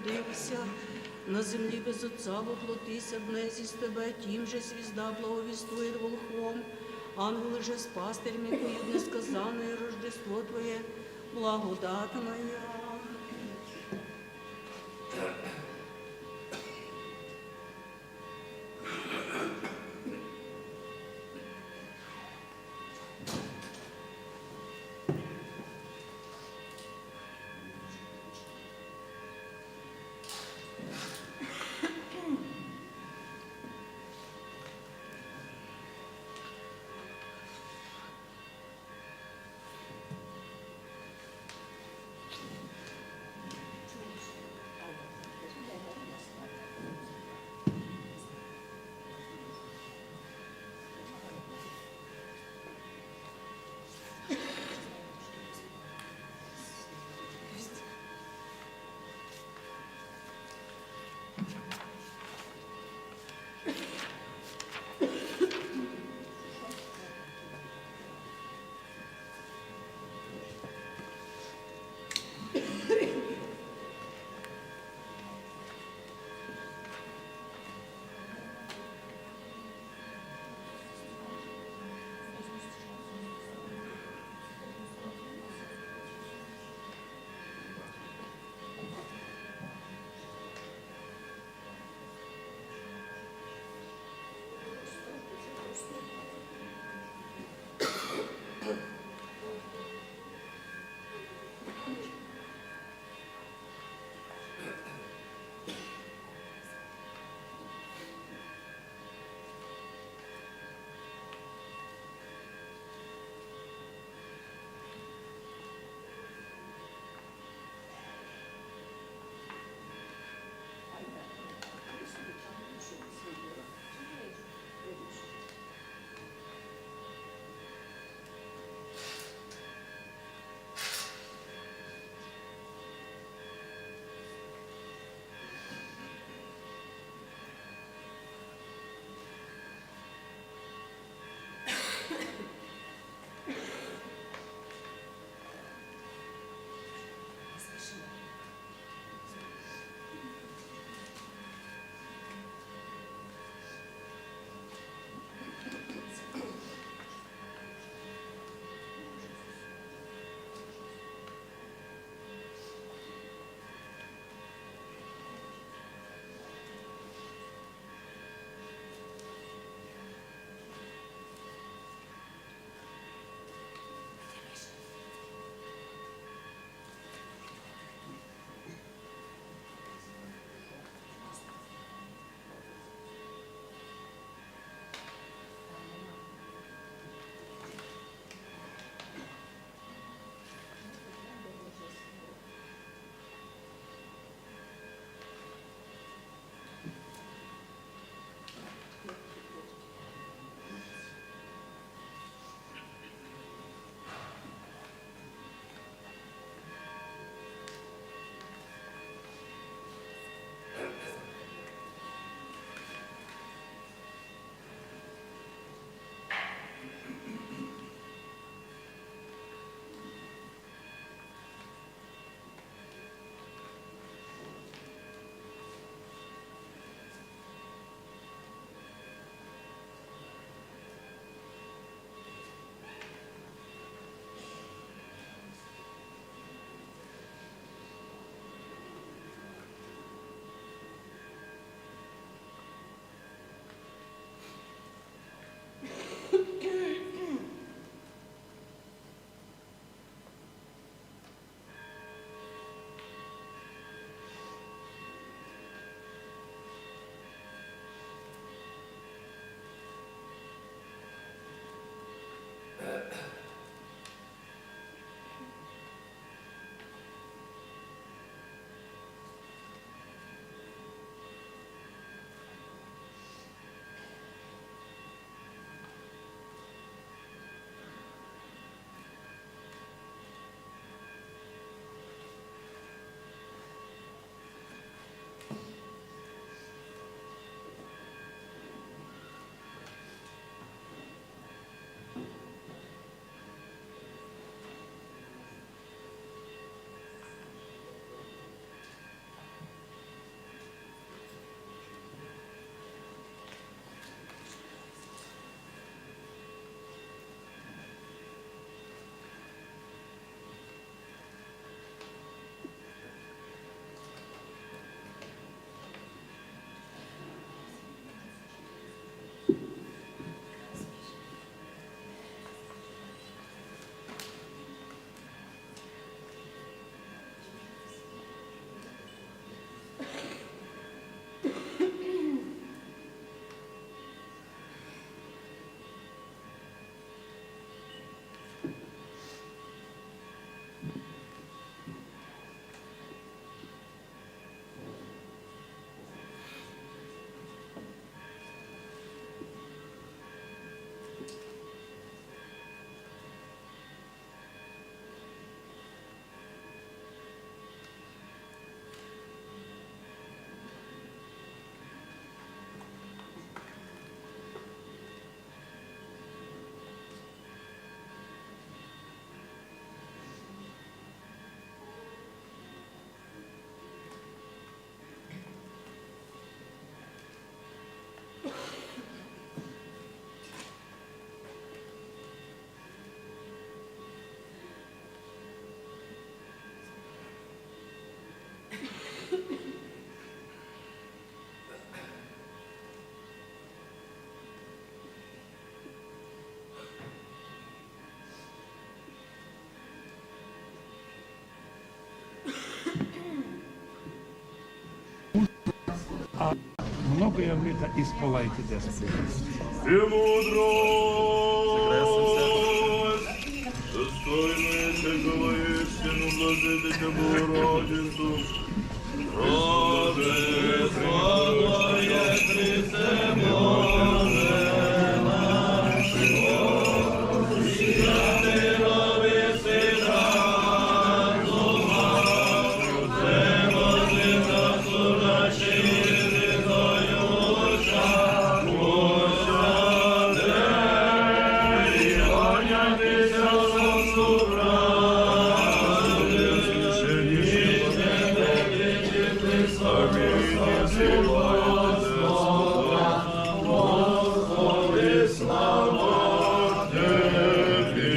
родився, на землі без отца воплотися, днес із тебе, тім же звізда благовіствує волхвом, ангели же з пастирями поють несказане Рождество Твоє, благодатна я. а многое літа і сполайте Господи. И мудрость, достойная всякого истину, блаженная Богородицу, Рождество Христе Боже наш, я мирові сина разума, небо звізда служащі звіздою чагуся, де і кланятися сонцю правди, Господи, слава Тебе.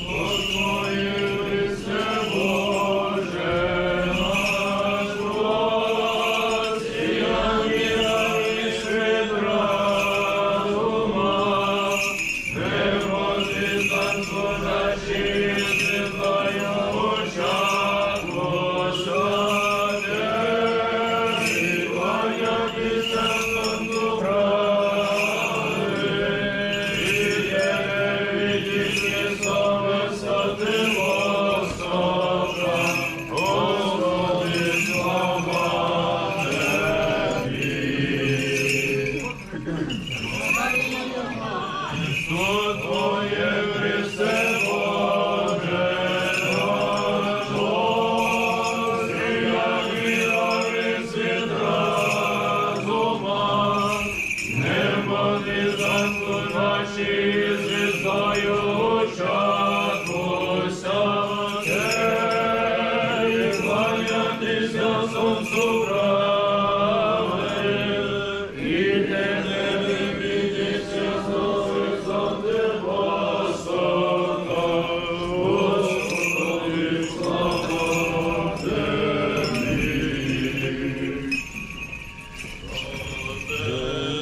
Господи, Христе Боже наш, Россия мира и свет разума, небо звезда служащие звездою чагуся, де и кланятися сонцу правди, и тебе видеть небеса высоты востока, Господи, слава Тебе.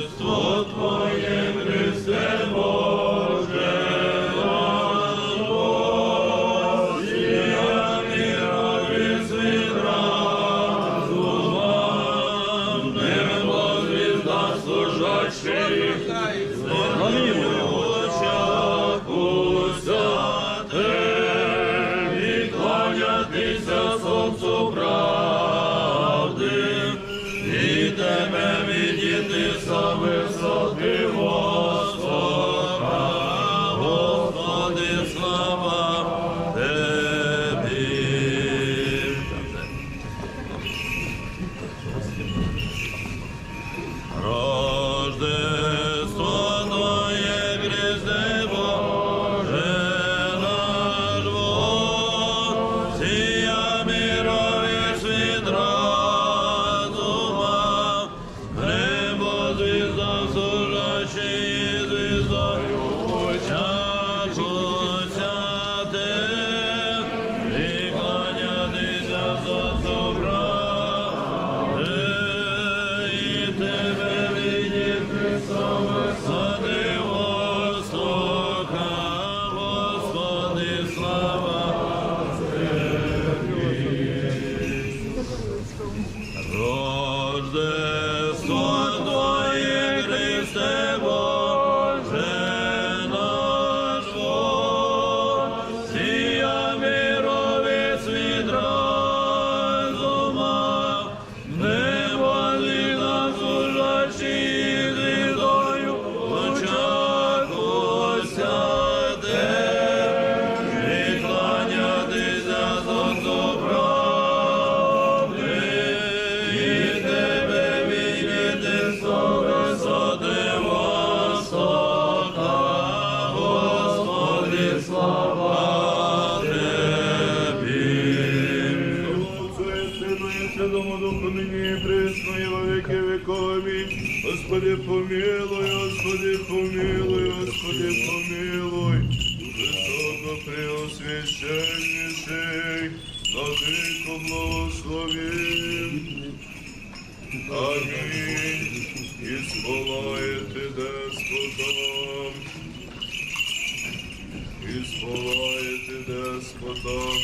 Что Твое, Христе Боже наш, Россия мира и свет разума, небо звезда служащие звездою чагуся, де и кланятися сонцу правди, и тебе видите с высоты востока, Господи, слава Тебе. Рождество Твое, Христе Боже наш, Россия мира и свет разума, небо звезда служащие звездою чагуся, де і кланятися сонцу правди, і тебе видіти со висоти востока, Господи, слава Тебе. Рождество Твое, Христе Боже наш, Россия мира и свет разума, небо звезда служащие звездою чагуся, де и кланятися сонцу правди, и тебе видіти со висоти востока, Господи, слава Тебе. Рождество Твое, Христе Боже наш, Россия мира и свет разума, небо звезда служащие звездою чагуся, де і кланятися сонцу правди, і тебе видіти со висоти востока, Господи, слава Тебе. Отцу и Сыну и Святому Духу, ныне и присно, и во веки веков. Аминь. Господи, помилуй, Господи, помилуй, Господи, помилуй. Высоко преосвященнейший, Владыко благословен. Аминь. Исполайте Деспотом, исполайте Деспотом,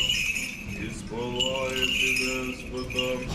исполайте деспотом.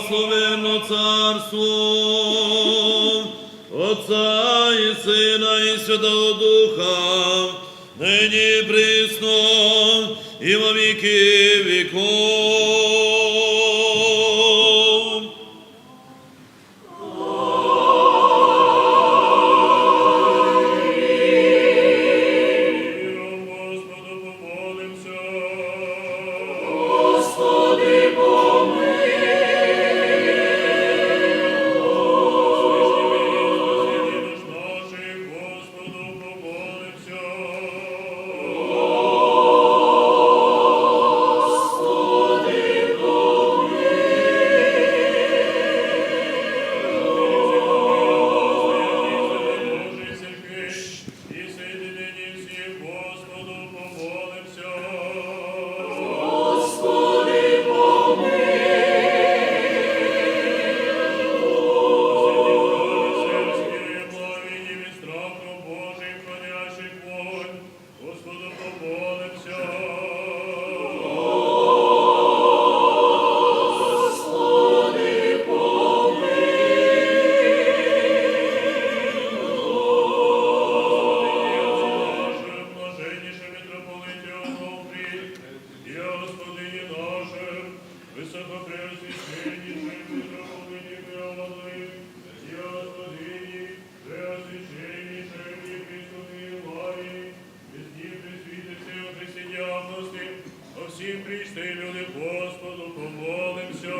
Благословенно царство Отца і Сина, і Святого Духа, нині присно і во віки віков. Всім прийшли люди, Господу помолимся.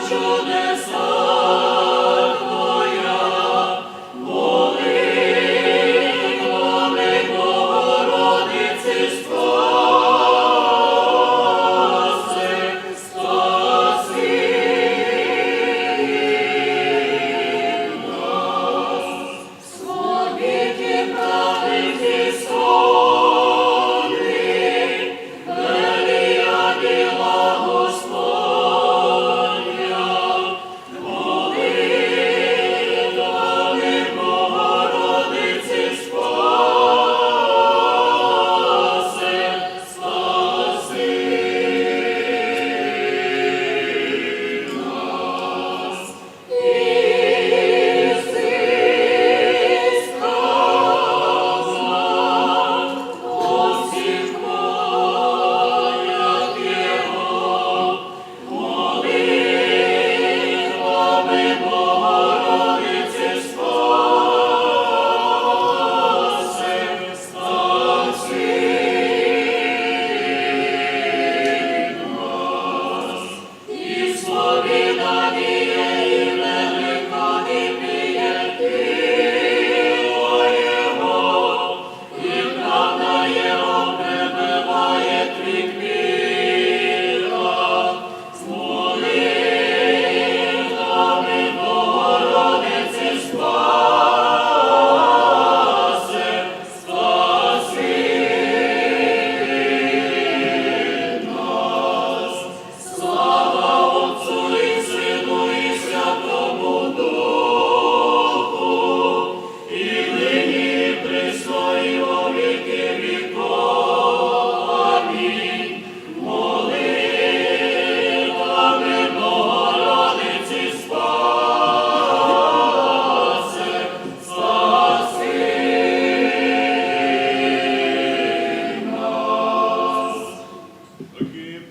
Чудеса Твоя, молитва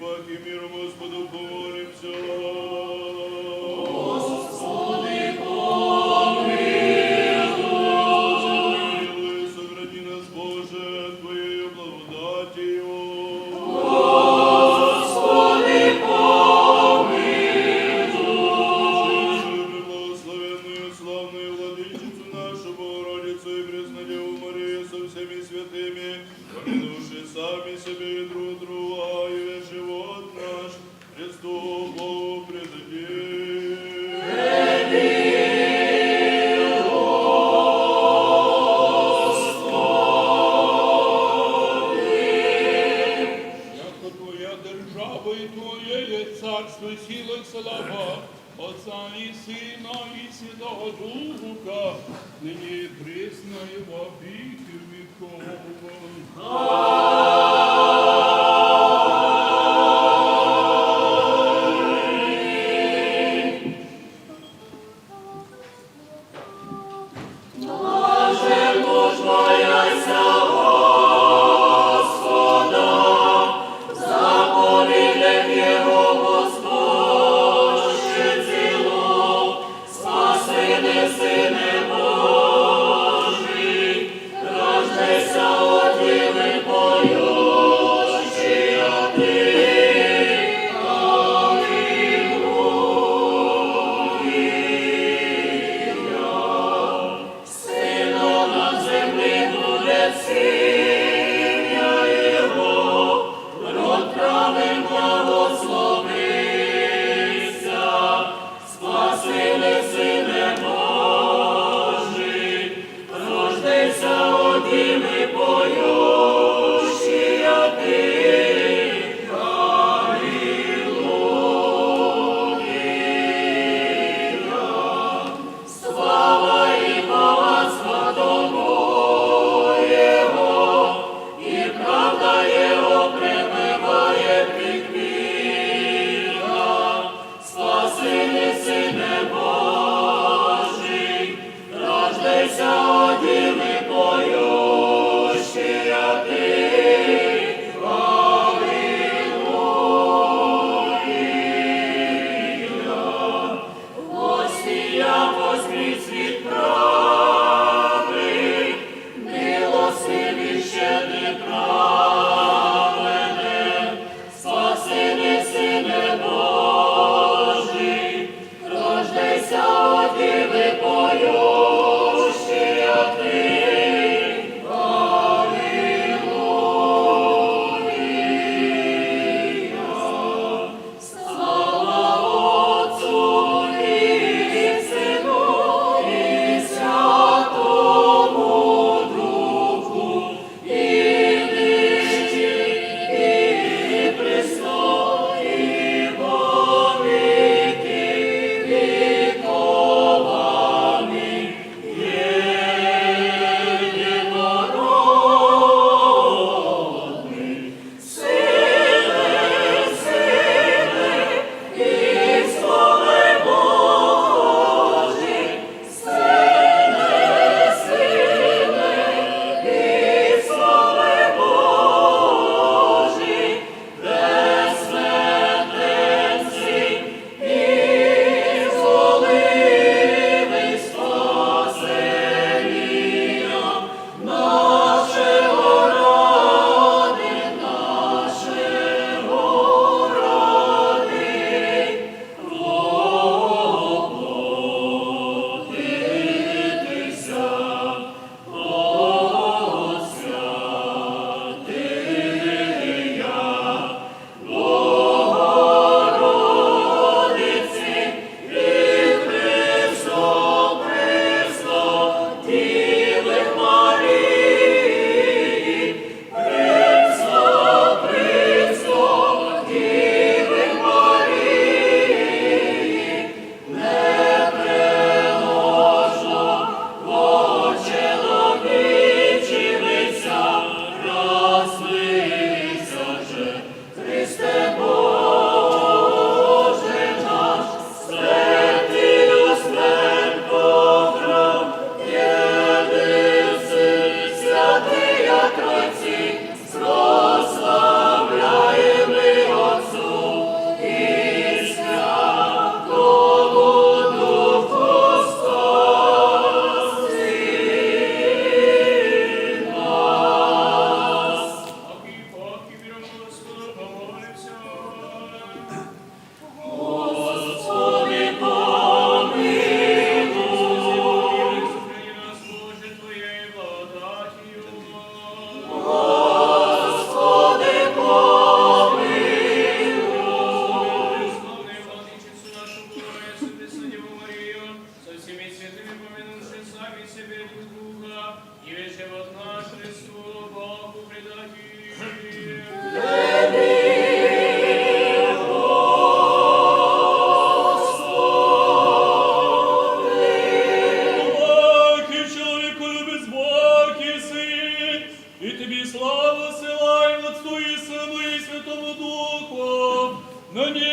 пак і міром, Господу, помолимся. Милуй, сохрани нас, Боже, Твоєю благодатію. Благословенную, славную владычицу нашу, Богородицу и Преснодеву Марию со всеми святыми, помянувши сами себе и друг друга, и весь живот наш Христу Богу предадим. Яко Твоя держава і Твоє є царство, і сила, і слава, Отця і Сина, і Святого Духа, нині і присно, і во віки віков.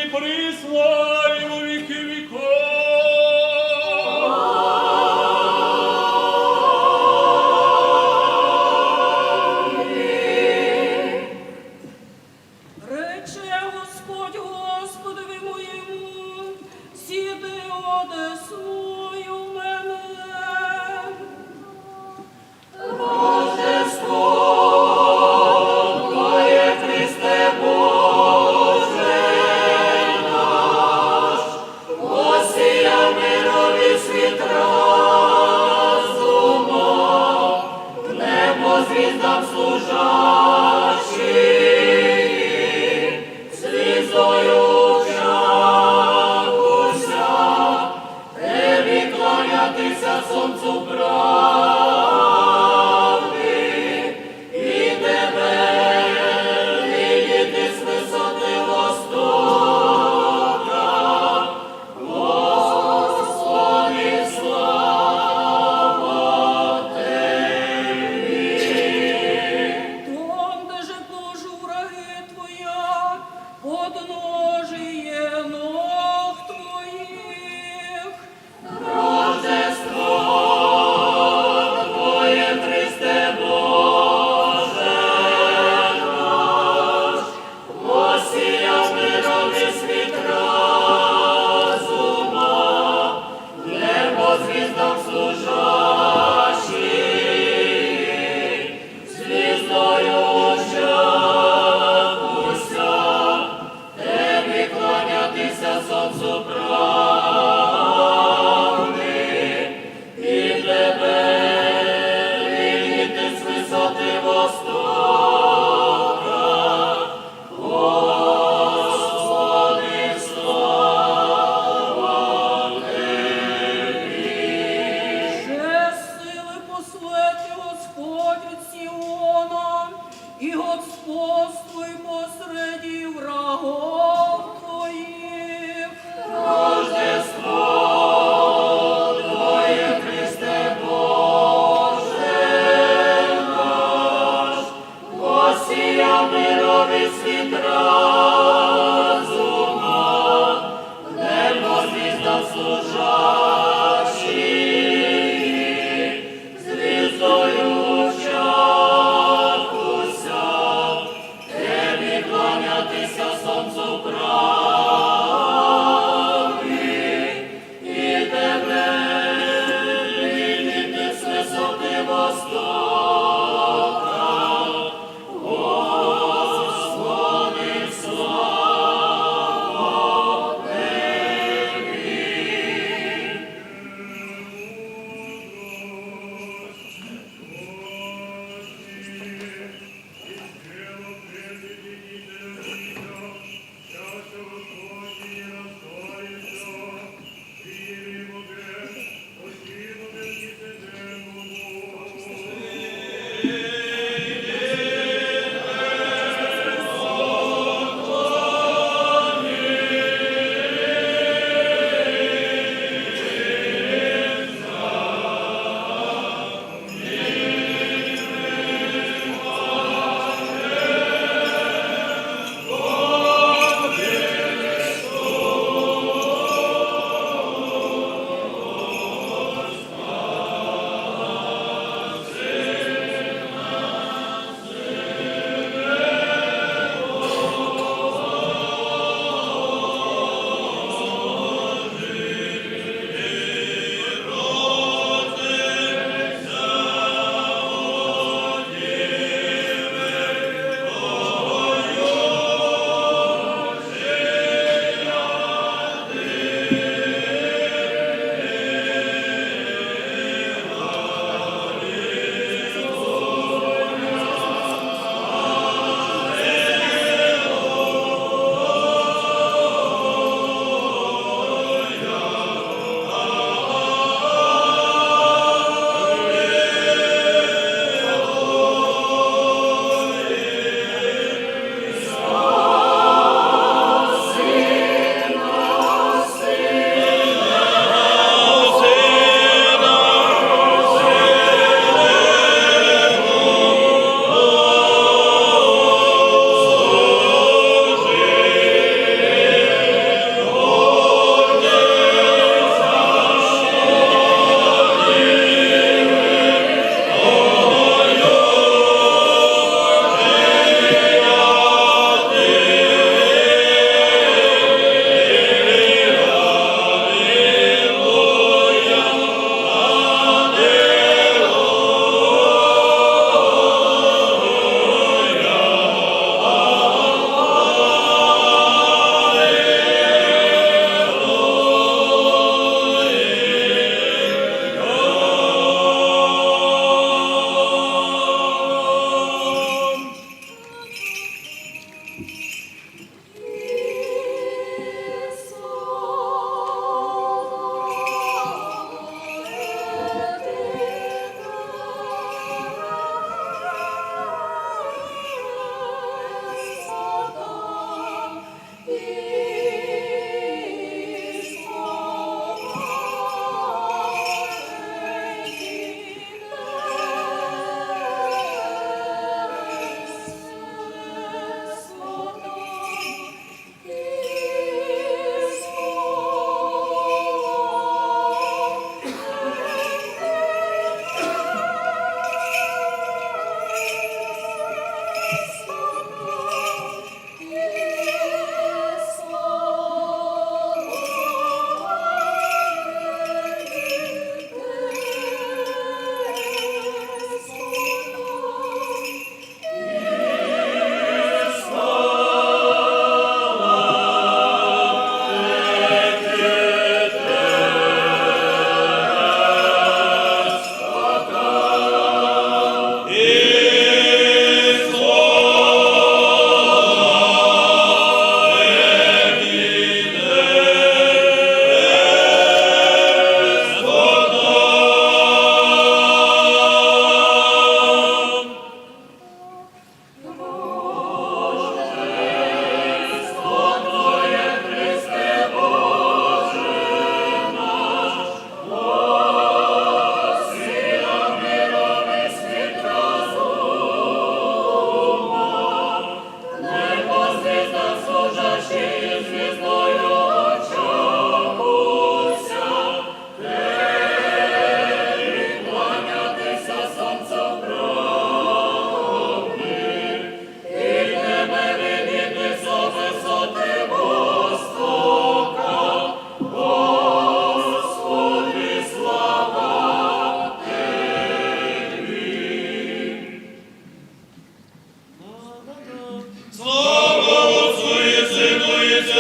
присно, і во віки віков. Рече Господь Господові моєму, сіди одесною в мене. Звіздою чакуся, тебе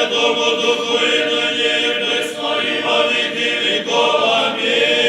Святому Духу, і нині, і присно, і во віки віков. Амінь.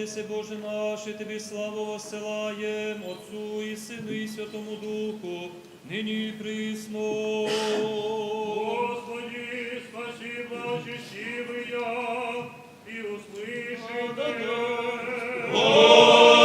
Святий Боже наш, і Тобі славу воссилаєм, Отцу і Сину, і Святому Духу, нині і присно. Господи, спаси, благочестивый я, и услыши меня. Услыши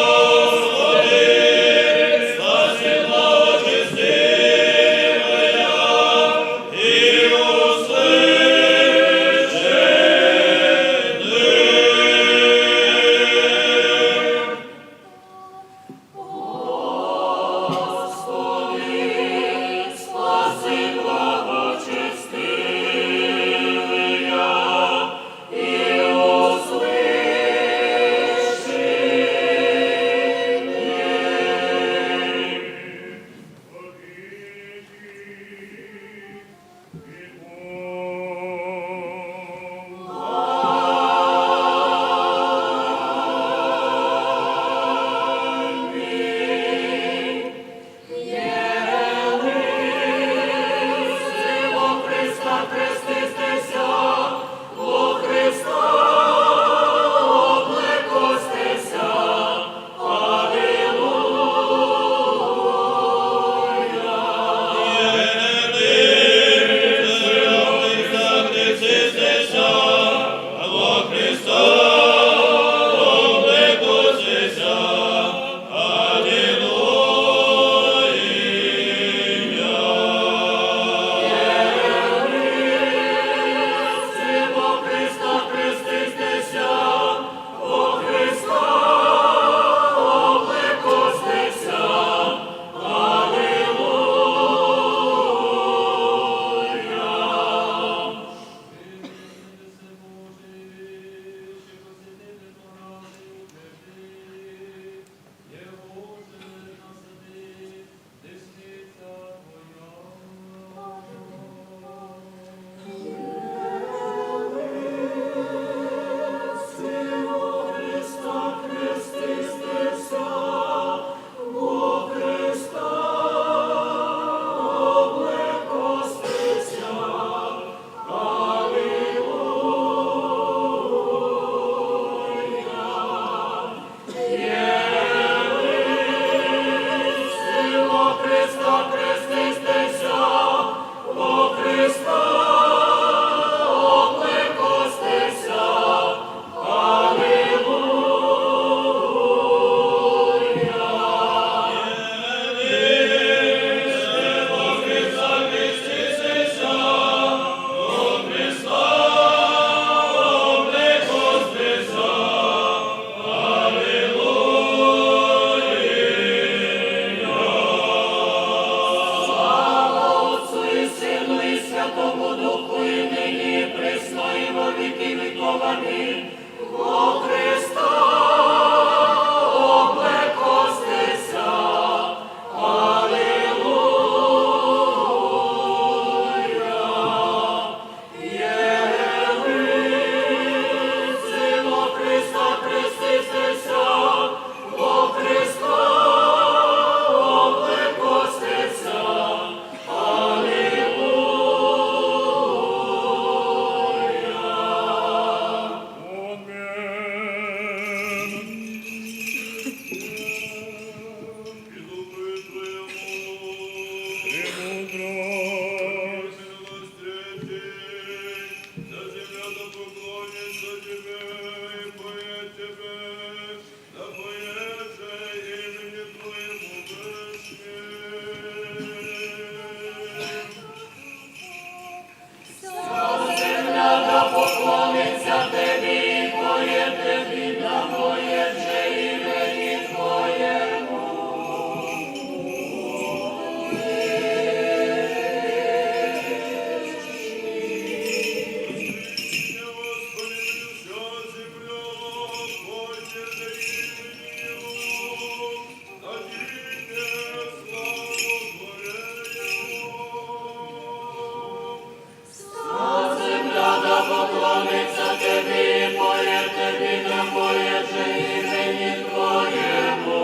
мрось. Да земля да поклонится тебе и поет тебе, да поет же имени Твоему вышним. Поклониться тобі, твоє тобі, да моє же імені Твоєму. Воскресение, Господи, вся земля, пойте же имени Его, дадите славу Творению. Земля да поклониться тобі, моє тобі, да моє же імені Твоєму.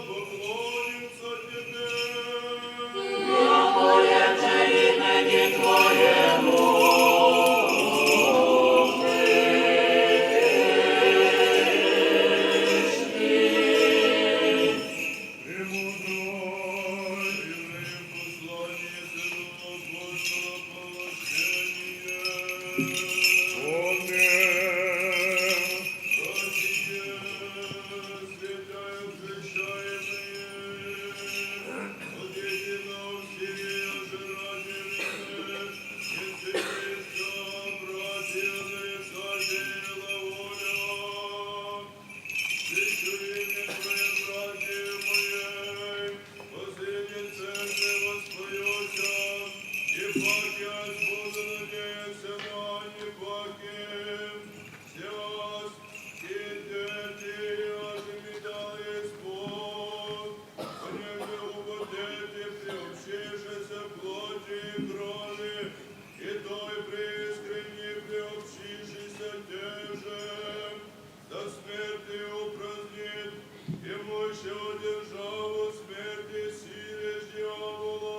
Поклонится тебе. Да моє же імені Твоєму. Премудрой, евреям послание святого апостола Павлощения. Аминь. Братья, святая прощаемые, от единого всея жирательные, и царица, братья, заисадила воля. Священные Твои, братья мои, последней церкви воспоется, и паки от Бога надеемся на непаки. Сейчас и дети, оживи дал есть Бог, понеже угодите приобщившися плоти и крови, и той преискренне приобщившися теже, до смерти упразднит, и мощи одержаву смерти силе дьявола,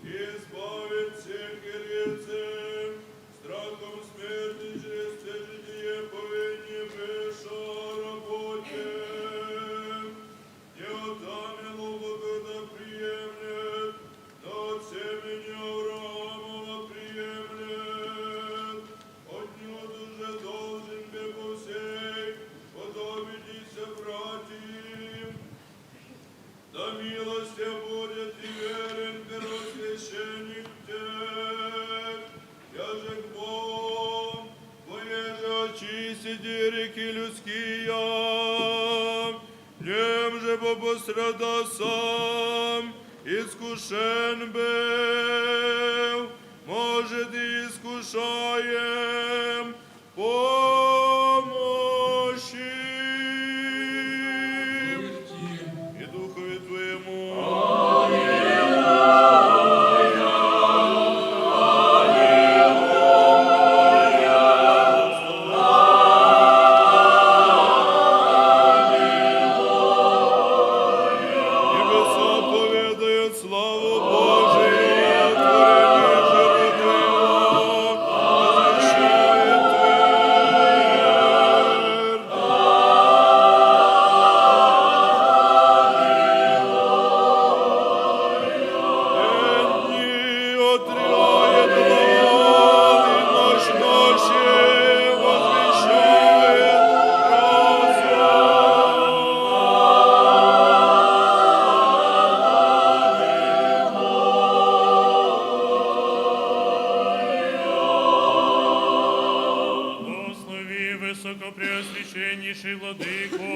и избавит всех грецев, страхом смерти через все житие повинни выша работе. Не отамилу Бога приемлет, но от семени Авраамова приемлет. Отнюдь уже должен бы по всей подобитесь братьям. Да милостя будет и верен первосвященник тех, я же к Богу, поеже очистите реки людские, нем же пострада сам, искушен был, может и искушаем, помощи и Духове Твоему. Небеса поведают славу Божию, творение живо Твоего, возвещает дни отряет глав, и ночь ночи возвещает Благослови високопреосвященнейший владыко,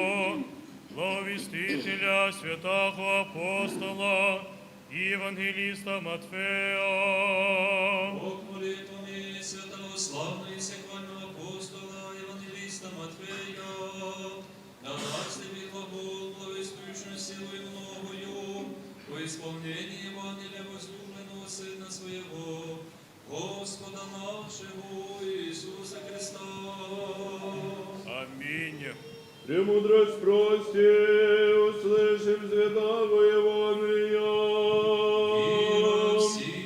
благовестителя святого апостола и евангелиста Матфея. Бог молитвами святого славного и всехвального апостола евангелиста Матфея, да даст тебе глагол, благовествующую силу и многою, по исполнении Евангелия возлюбленного Сына Своего, Господа нашего Иисуса Христа. Аминь. Премудрость прости, услышим святого Евангелия. И всем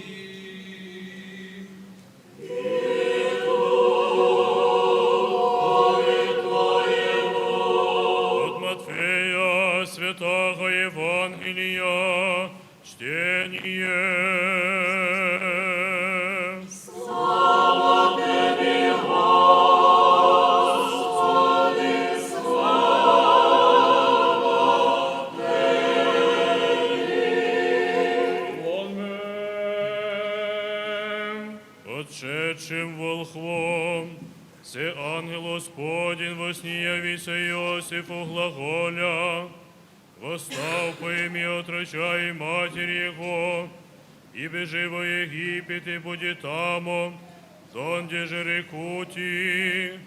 Евангелия. Чтение. Отшедшим волхвом, се ангел Господень во сне явися Иосифу глаголя, восстав по имя отроча и матери его, и бежи во Египет, и будет тамо, донде же рекути.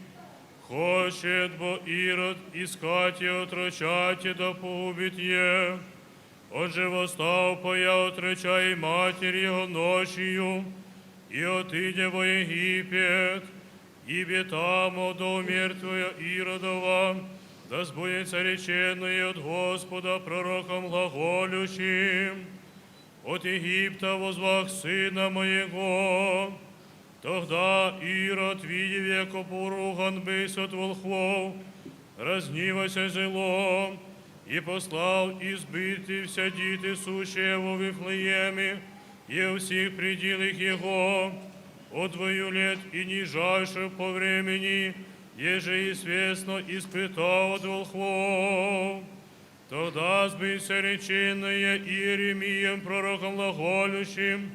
Хочет бо Ирод искать и отрочать, и да погубит е. Он же восстав по я отроча и матери его ночью, и отыдя во Египет, ибо там до умертвия Иродова, да сбудется реченное от Господа пророком глаголющим, от Египта возвах сына моего. Тогда Ирод, видев, яко поруган бысь от волхвов, разгневался зелом, и послал избити вся діти сущие во Вифлееме, и у всех пределах его, от 2 лет и нижайше по времени, еже известно испытал от волхвов. Тогда сбылся реченное Иеремием пророком глаголющим,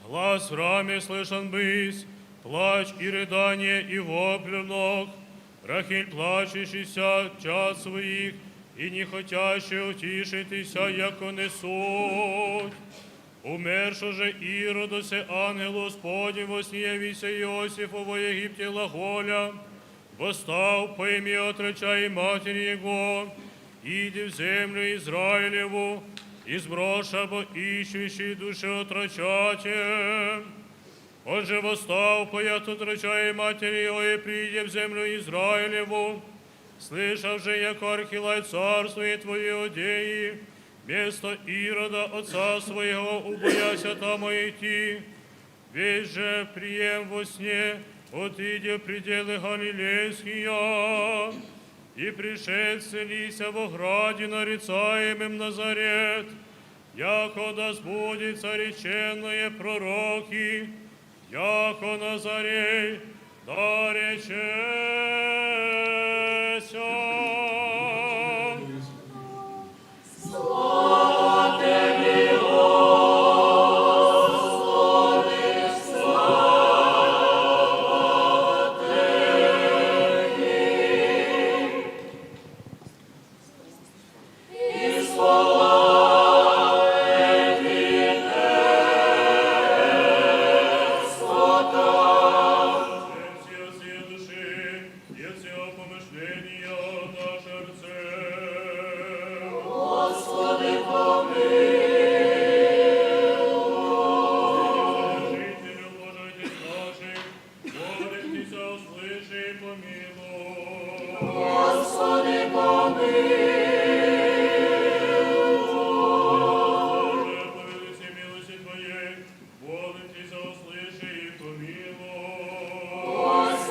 глас в раме слышан бысь, плач и рыдание и вопль ног, Рахиль плачущийся час своих, и не хотящий утішитися, яко несуть. Умершо же Ироду се ангел Господень во сне явися Иосифу во Египте глаголя, восстав по имя отроча и матери его, иди в землю Израилеву, и сброша бо ищущий души отрочате. Он же восстав по яд отроча и матери его, и приди в землю Израилеву, слышав же, яко Архилай царствует твои одеи, место Ирода, отца своего, убояся там идти, весь же прием во сне, отыдя в пределы Галилейские, и пришедший лися во граде нарицаемым Назарет, яко да сбудется реченное пророки, яко Назарей да речеся.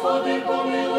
Господи, помилуй,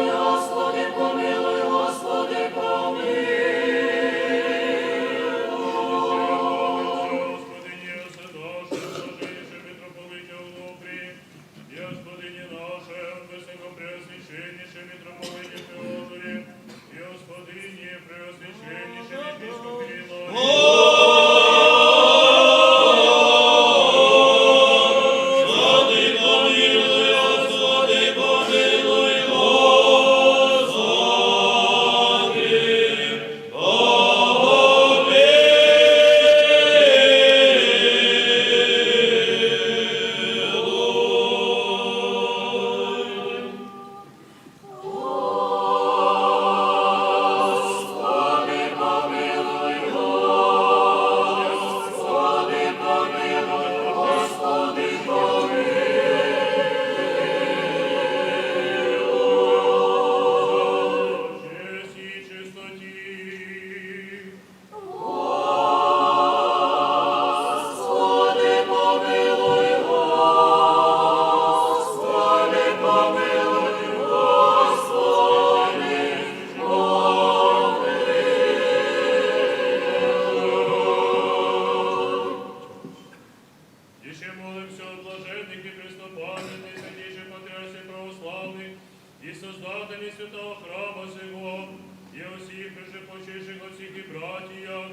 владелі святого храма сего, і усіх прижепочивших отців і братія,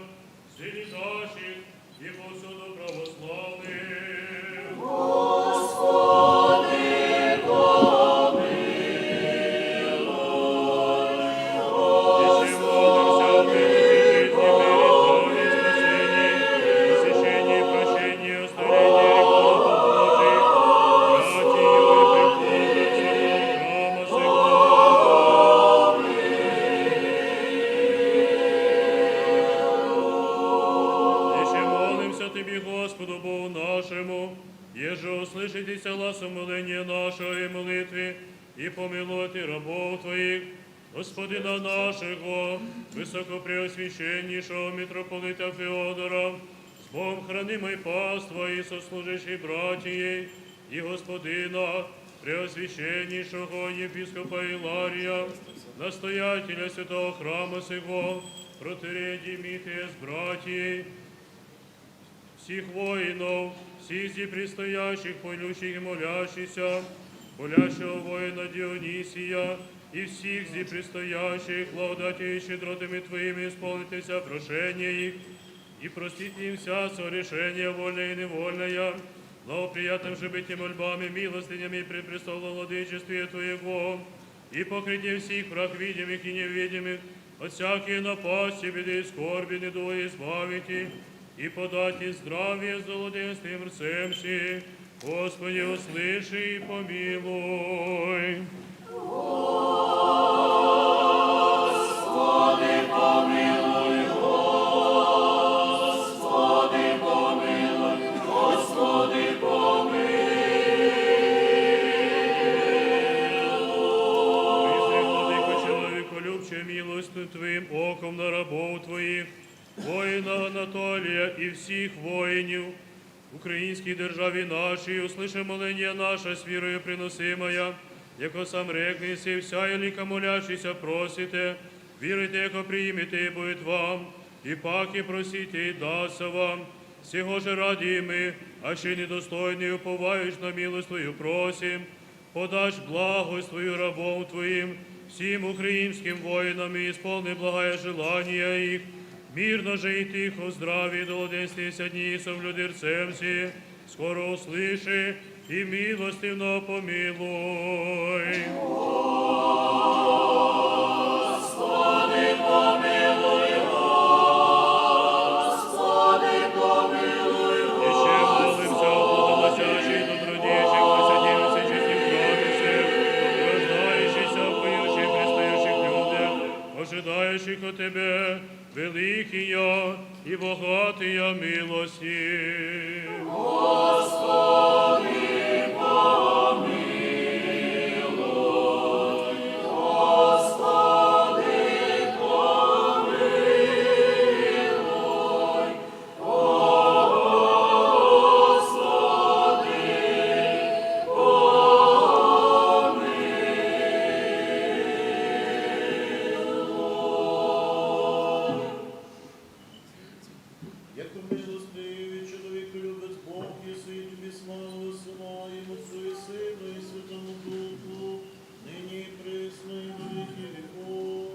силізащих і повсюду православних. Господи, Господу Богу нашему, еже услышитеся гласом моления нашего и молитвы, и помилуйте рабов Твоих, Господина нашего, высокопреосвященнейшего митрополита Феодора, с Богом хранимой паства и сослужащей братьей, и Господина преосвященнейшего епископа Илария, настоятеля святого храма сего, протоиерея Димитрия с братьей, всех воинов, всех здесь предстоящих, полющих и молящихся, болящего воина Дионисия, и всех здесь предстоящих, благодатью и щедротами Твоими исполнитеся прошения их, и простите им вся сорешения вольное и невольное, благоприятным же быть и мольбами, милостынями пред престолом владычествия Твоего, и покрытие всех враг видимых и невидимых, от всякие напасти, беды и скорби, недуга избавите, и подайте здравие с золотистым всем. Господи, услыши и помилуй. Господи, помилуй, Господи, помилуй, Господи, помилуй. Призри, владыко, человеколюбче, милостью Твоим оком на рабов Твоих, воїна Анатолія і всіх воїнів українській державі нашій, услыши молення наше з вірою приносимая, яко сам рекнеси, вся еліка молящийся просите, вірите, яко приймете і будет вам, і паки просите, і даться вам. Сего же раді ми, а ще недостойний, уповаючи на милость Твою просим, подаш благость Твою рабом Твоїм, всім українським воїнам і исполни благое желання їх, мирно же и тихо, здравии, долоденствия дни, соблюдерцем си, скоро услыши и милостивно помилуй. Господи, помилуй, Господи, помилуй, Еще молимся о благоносящих, добродейших, посадивших честных праведцев, рождающихся, поющих, предстающих людях, ожидающих от Тебе, великия и богатия милости. Господи, помилуй, Господи, помилуй, Яко милостивий чоловік любить Бог, єси і тобі славу силаємо Отцу і Сину і Святому Духу, нині і присно і во віки віков.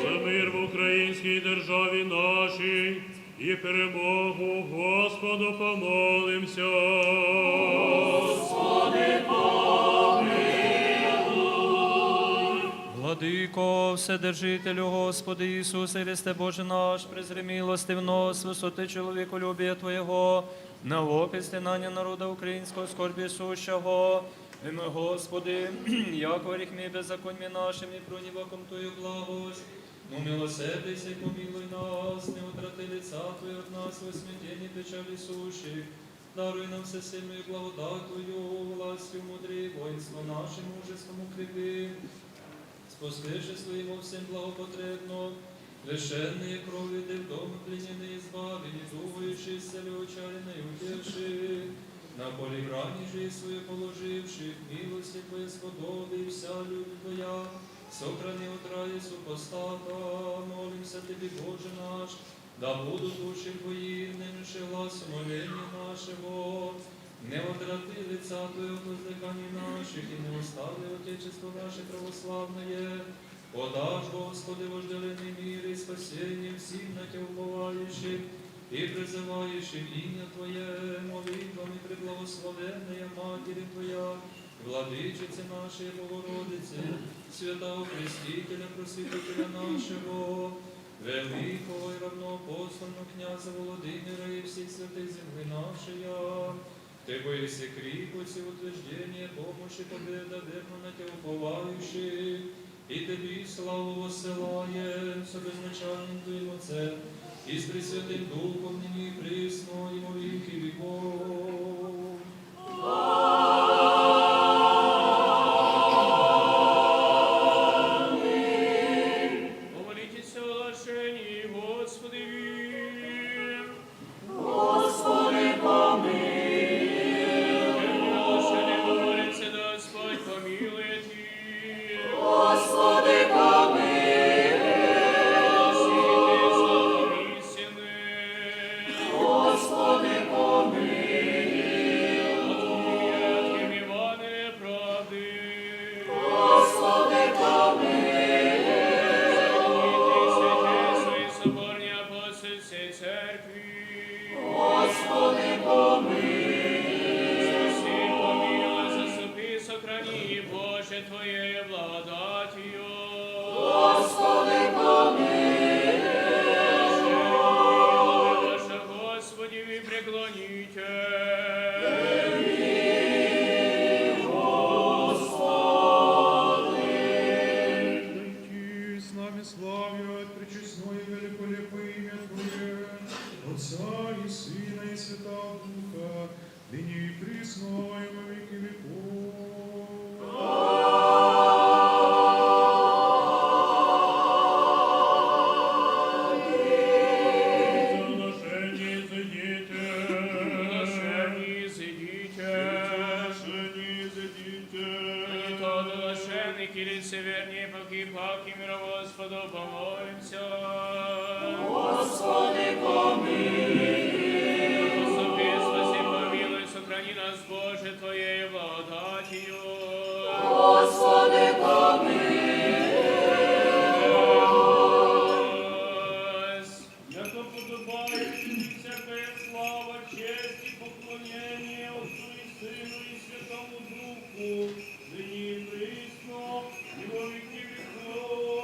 За мир в українській державі нашій і перемогу Господу помолимся. Владико, Вседержителю, Господи Ісусе, Христе Боже наш, презри милостив нас, висоти чоловіколюбія Твоєго, науки стинання народа українського скорбі сущого. І ми, Господи, як гріх ми беззаконьми нашим і проніваком Твою благость, но милосердися і помилуй нас, не утрати лица Твоє от нас, во смятенні печалі сущих. Даруй нам всесильную благодать Твою, властью мудрей, воинство наше, мужеством укрепи. Спаслиши своим всем благопотребно, лишенные крови, да в дом плененные избави, не думающиеся ли учаренной утеши, на поле грани жизнь свою положивших, милости Твоей свободы и вся любовь Твоя, сохрани от рая супостата, молимся Тебе, Боже наш, да будут души Твои, нынче глаз моления нашего. Не отврати лица Твоего от воздыханий наших, и не остави Отечество наше православное. Подашь, Господи, вожделенный мир и спасение всем на Тебя уповающих и призывающих имя Твое, молитвами преблагословенная Матери Твоя, Владычице нашей Богородице, Святого Крестителя, Просветителя нашего, великого и равноапостольного князя Володимира и всех святых земли нашей, Ты боишься крепости, утверждение, помощи, победа, верно на Тебя уповающих, и Тебе славу воссылаем с обезначальным Твоим Отцем, и с Пресвятым Духом, ныне и присно, и во веки веков. Помолитесь о лошении, Господи, Господи, помилуй. лошене говорится, Господь помилует их. Господи, помилуй. Гласите словом истины. Господи, помилуй. Ответ Евангелия правды. Господи, помилуй. Святые свои соборные апостольской церкви. Господи, помилуй. Спаси, помилуй, заступи, сохрани, Боже, Твоей благодатью. Господи, помилуй. Ваше, Господи, вы преклоните. Прийти с нами славят пречестное великолепное имя Твое, Отца и Сына и Святого Духа, ныне и присно и во веки веков. Соглашение зайдите. Соглашение зайдите. Соглашение зайдите. Не то оглашенный, кирицы вернее, паки мира Господу помолимся. Господи, помилуй. Поступи, спаси, помилуй, сохрани нас, Боже, Твоей благодатью. Господи, помилуй. Яко подобает всякая слава, честь и поклонение Отцу и Сыну и Святому Духу, ныне и присно, и во веки веков.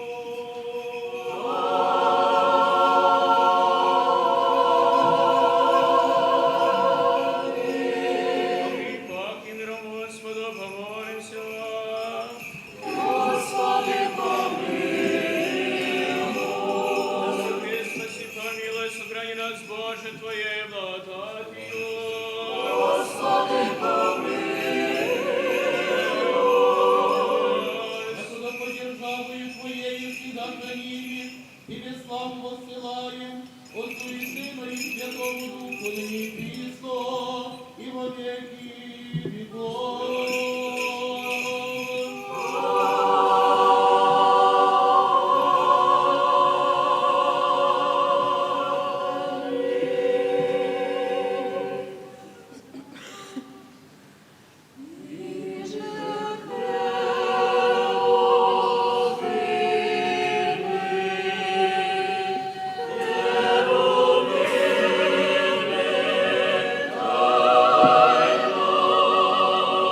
Паки миром Господу помолимся. Господи, помилуй. Заступи, спаси, помилуй, сохрани нас, Боже, Твоей благодатью. Господи, помилуй. Господа, поддержавою Твоею всегда хранили, Тебе славу воссылаем, Отцу и Сыну и Святому Духу, ныне и присно, и во веки веков. Господи,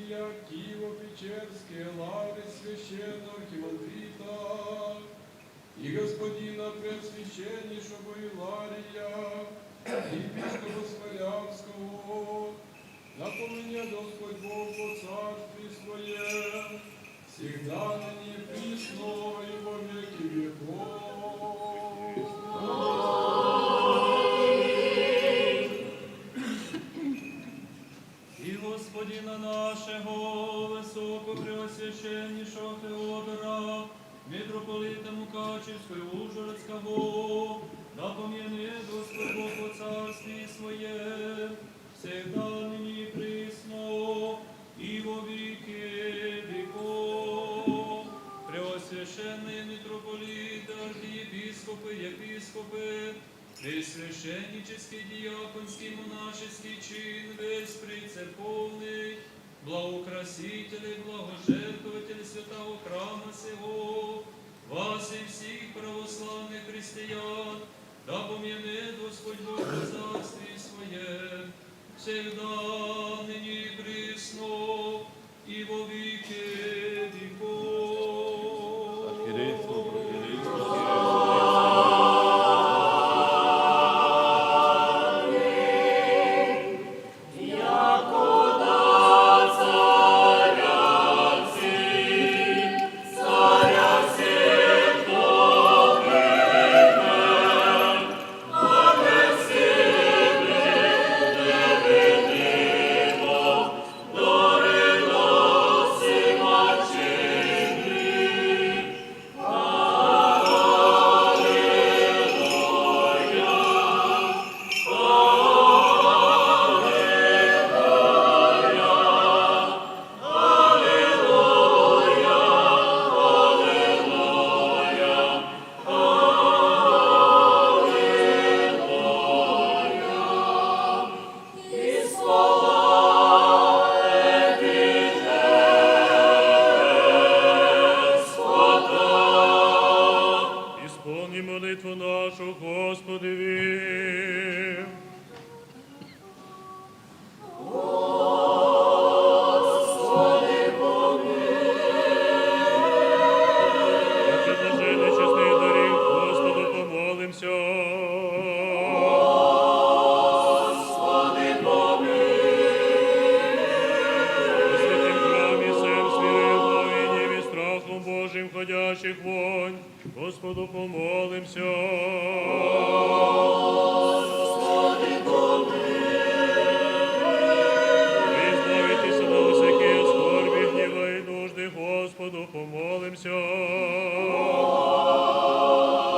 Ілля, Києво-Печерське, Лари, священного архимандрита, и господина Преосвященнейшего Илария, епископа Смолявского, напомни Господь Бог по царстве Своем, всегда ныне и присно и во веки веков. І Господина нашого, високопреосвященнішого Феодора, митрополита Мукачевського, Ужгородського, напом'яни Господь Бог по царстві Своє, всегда нині і присно, і во віки віков. Преосвященний митрополит, архиепископы, епископы, весь священнический, диаконский, монашеский чин, весь прицерковный, благоукраситель и благожертвователь святого храма сего, вас и всех православных христиан, да помянет Господь Бог в царстве Своем, всегда, ныне и присно, и во веки веков. ходящих вонь, Господу помолимся. Господи, помилуй. Избавитесь на всякие скорби, гнева и нужды, Господу помолимся.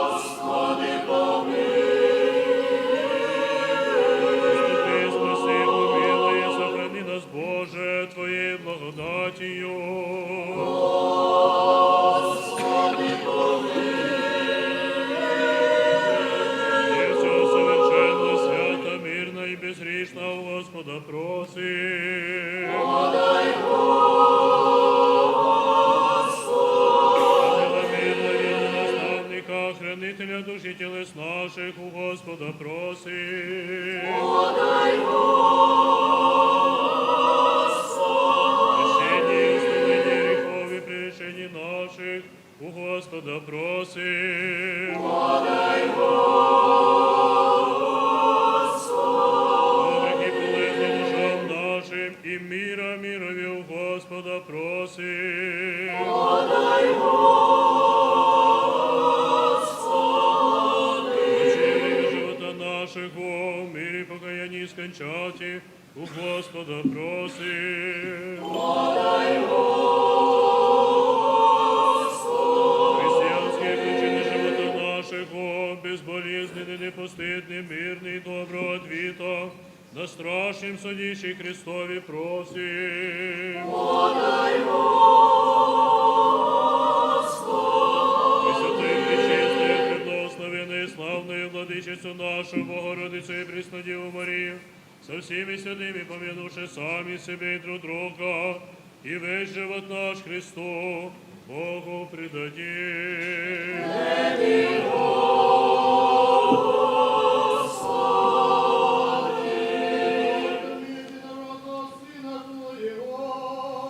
Господи, помилуй. Заступи, спаси, помилуй, и сохрани нас, Боже, Твоей благодатью. Господи, помилуй. И все совершенно, свято, мирно и безгрешно у Господа просим. Подай, Господи. Ангела мирного, верного наставника, хранителя душ и телес наших у Господа просим. Подай, Господи. Прощение и устранение грехов и прегрешений наших у Господа просим. Подай, Господи. Добрых и полезных душам нашим и мира мирови у Господа просим. Подай, Господи. Время живота нашего, в мире покаяния скончати, у Господа просим. Подай, Господи. Христианские причины живота нашего, безболезненный, непостыдный, мирный, доброго ответа, на страшном судище Христове просим. Подай, Господи. Пресвятая, пречистая, преблагословенная, славная Владычицу нашу, Богородицу и Преснодеву Марию, со всеми святыми помянувши сами себя и друг друга, и весь живот наш Христу Богу предадим. Народного Сына Твоего,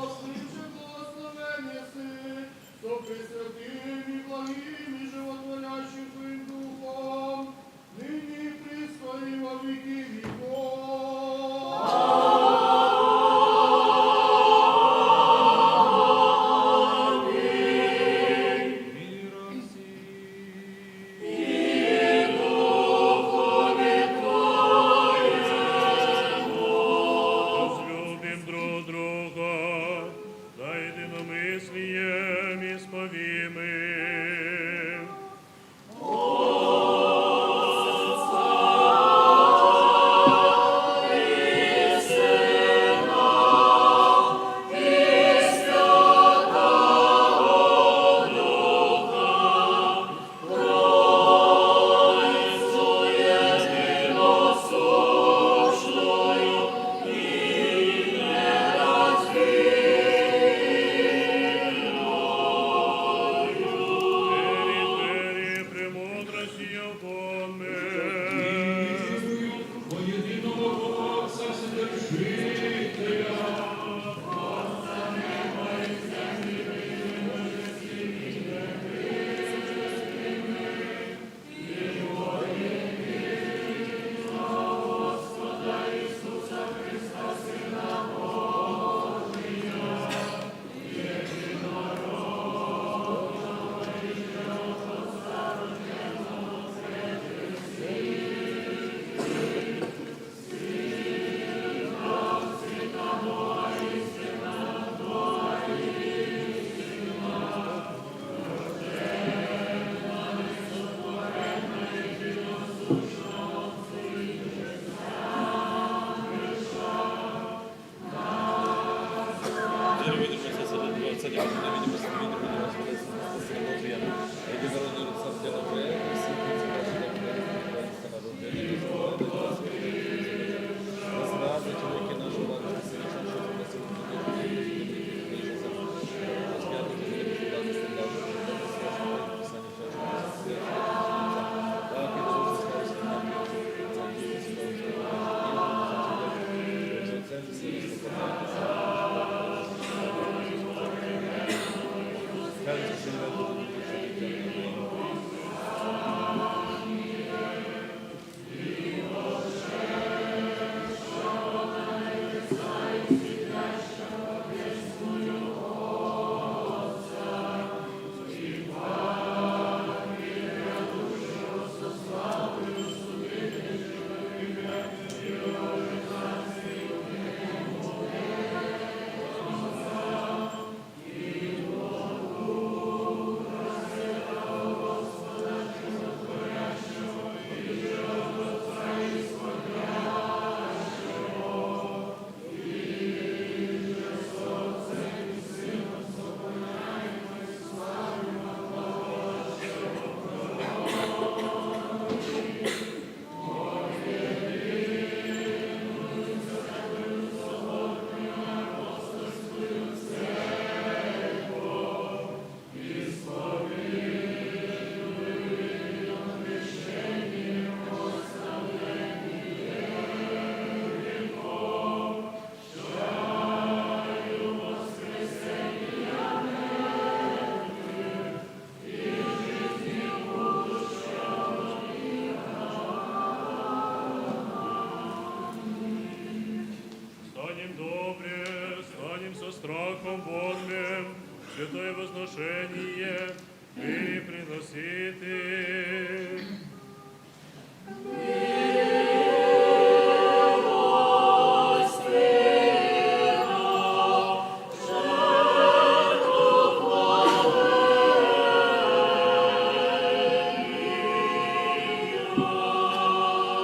страхом Божьим, святое возношение и приносите.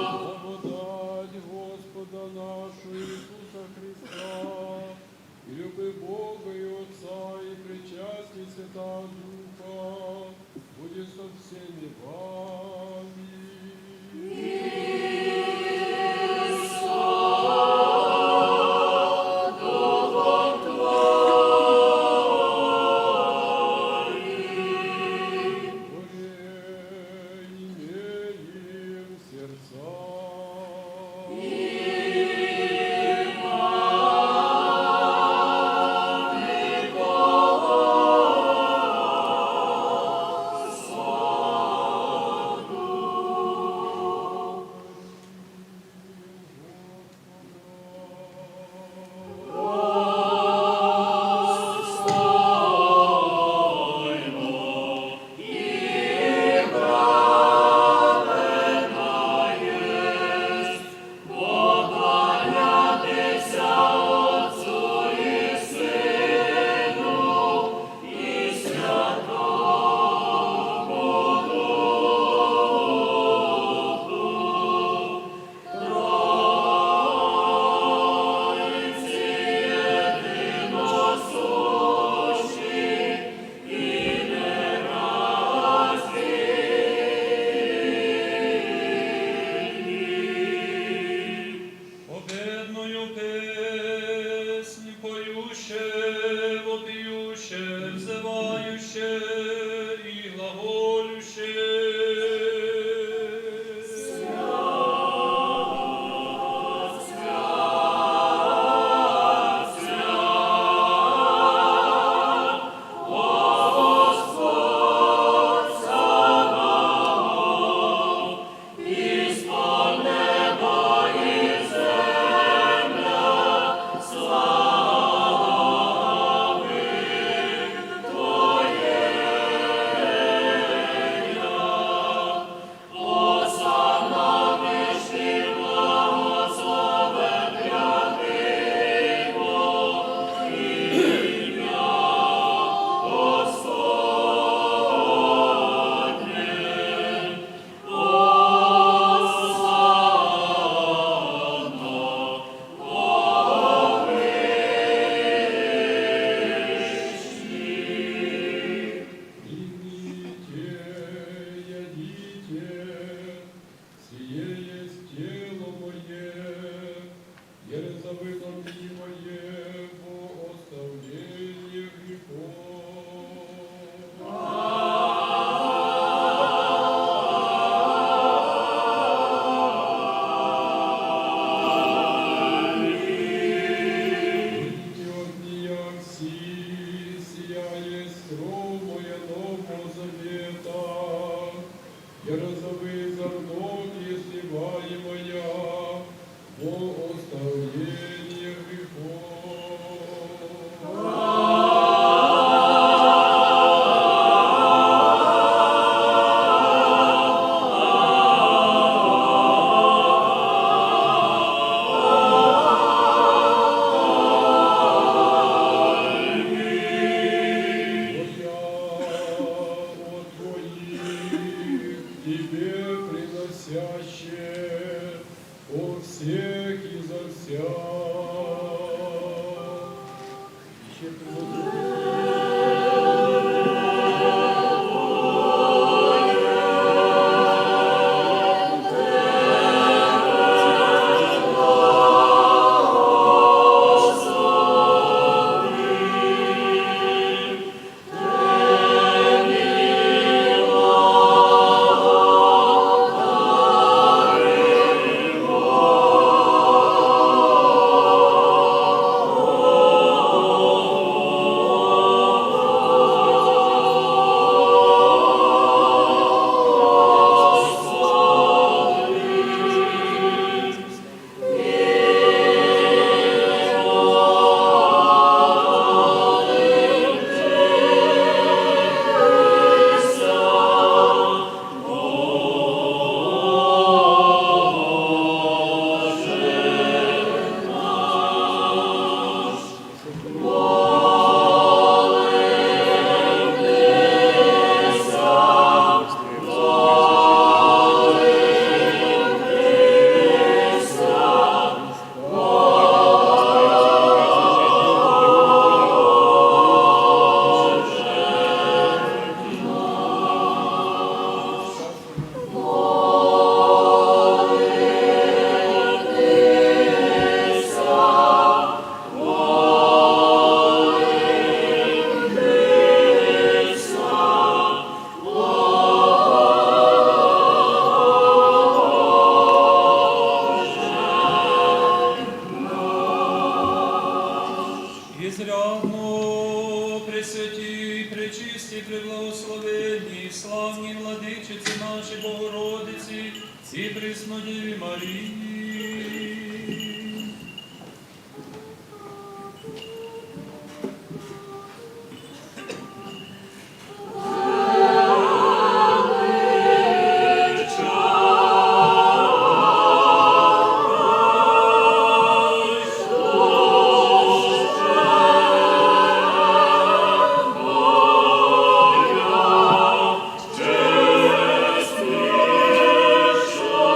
Благодать Господа нашого Ісуса Христа, і люби Бога і Отца, і причастні Святого Духа, буде со всеми вами. Имеем сердца. Обедною песнь поюще, вопиюще, взывающе и глаголюще. Твоє Ізрядно, пресвятій, пречисті, преблагословенні, славні владичиці наші Богородиці, ці Преснодіві Марії. Чесні, що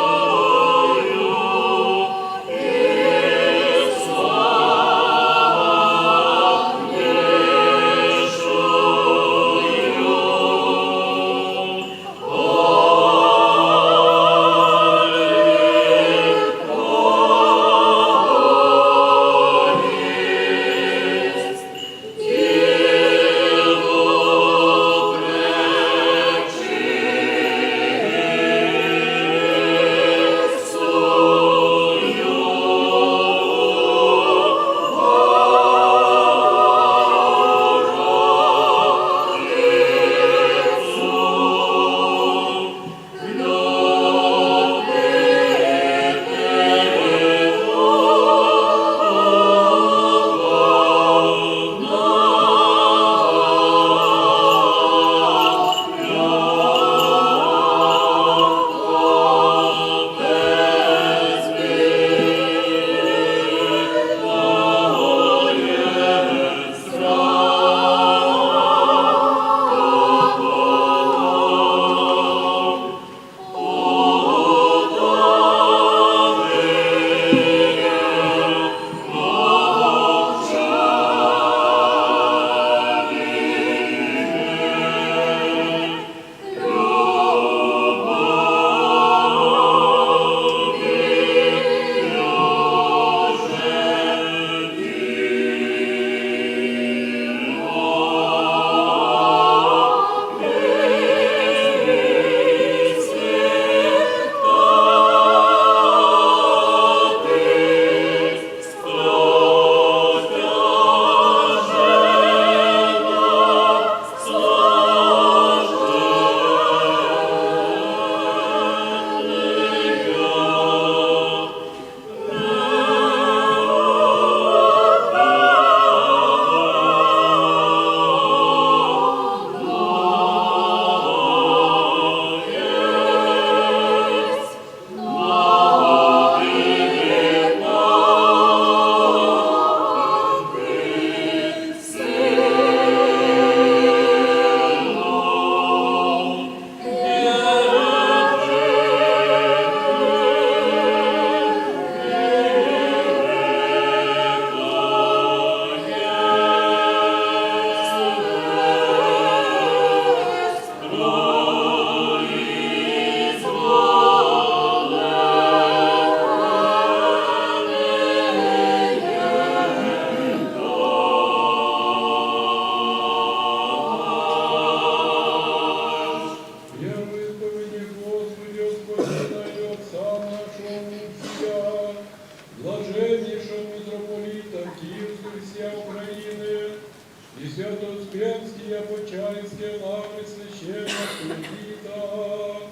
и свято-успенские, почаевские лавры священнослужителя,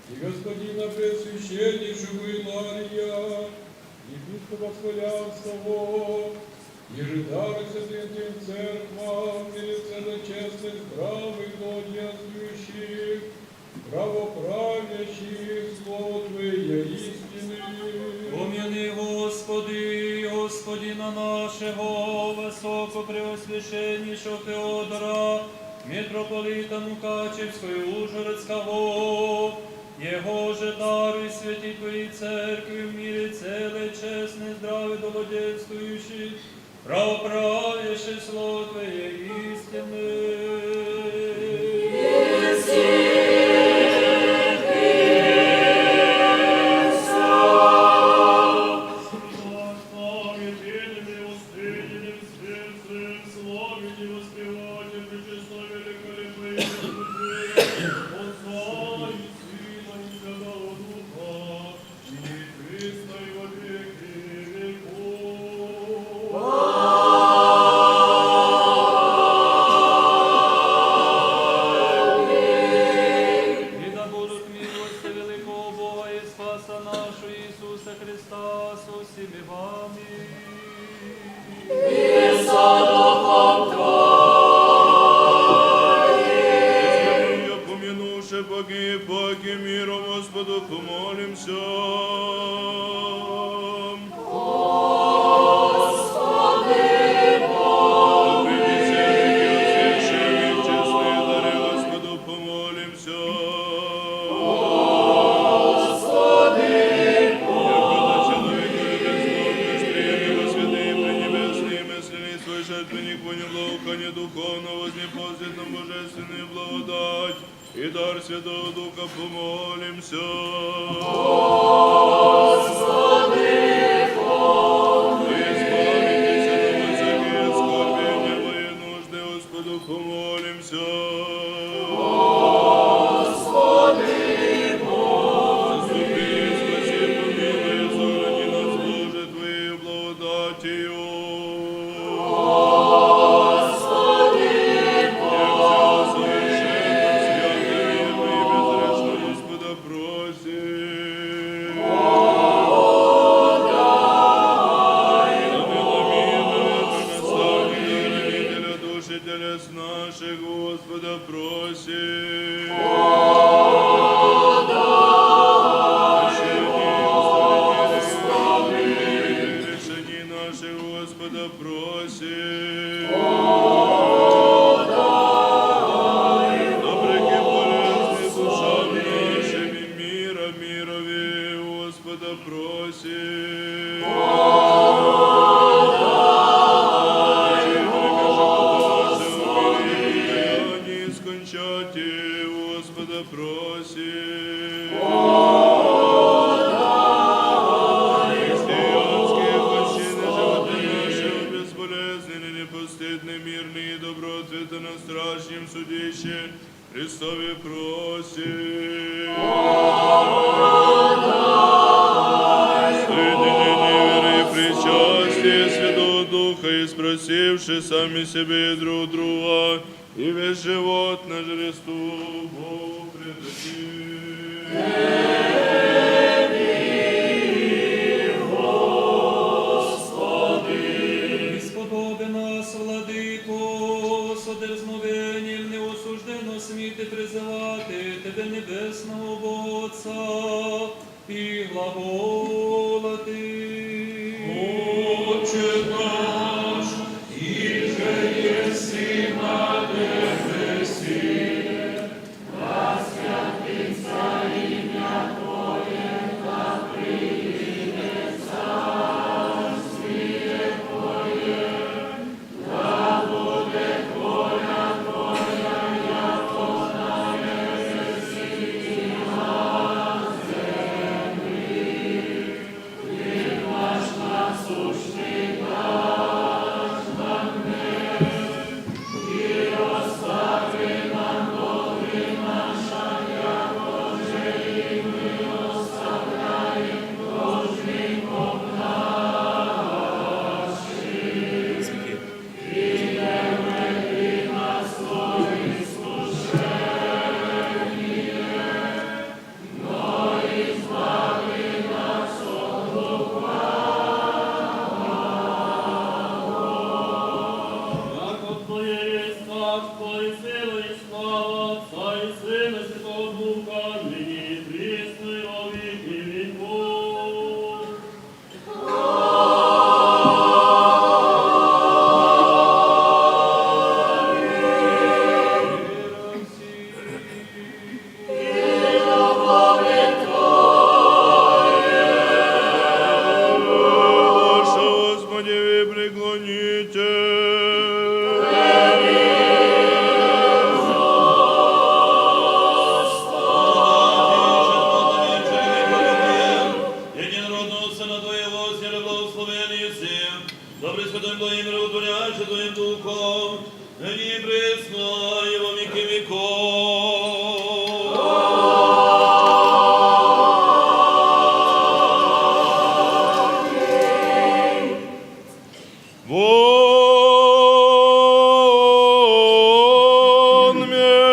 и господина Пресвященнейшего Илария, епископа Славянского, ежедары святым церквам, милиценно честных, здравых, благоденствующих, правоправящих, слово Твоє істини. Пом'яни, Господи, Господина нашего, високопреосвященнішого Феодора, митрополита Мукачевського і Ужгородського, Его же даруй святі Твої церкви в мире целой, честный, здравый, благоденствующий, правоправящий слово Твоє істини. Сами себе и друг друга, и весь живот наш Христу Богу предадим. Господи, сподоби нас, владико, содерзновенням неосужденно сміти призивати Тебе небесного Отця і глаголати. Отче наш, іже єси на небесі, да святиться ім'я Твоє, да прийде царствіє Твоє, да буде воля Твоя, яко на небесі і на землі. царство і сила, і слава Отця і Сина, і Святого Духа, нині і присно, і во віки віков. Ваша, Господи, ви преклоните. Единородного Сына Твоего, сера благословенный всем, добрый святой благим миротворящий Твоим Духом, ныне и пресно, и во веки веков. Вон мем.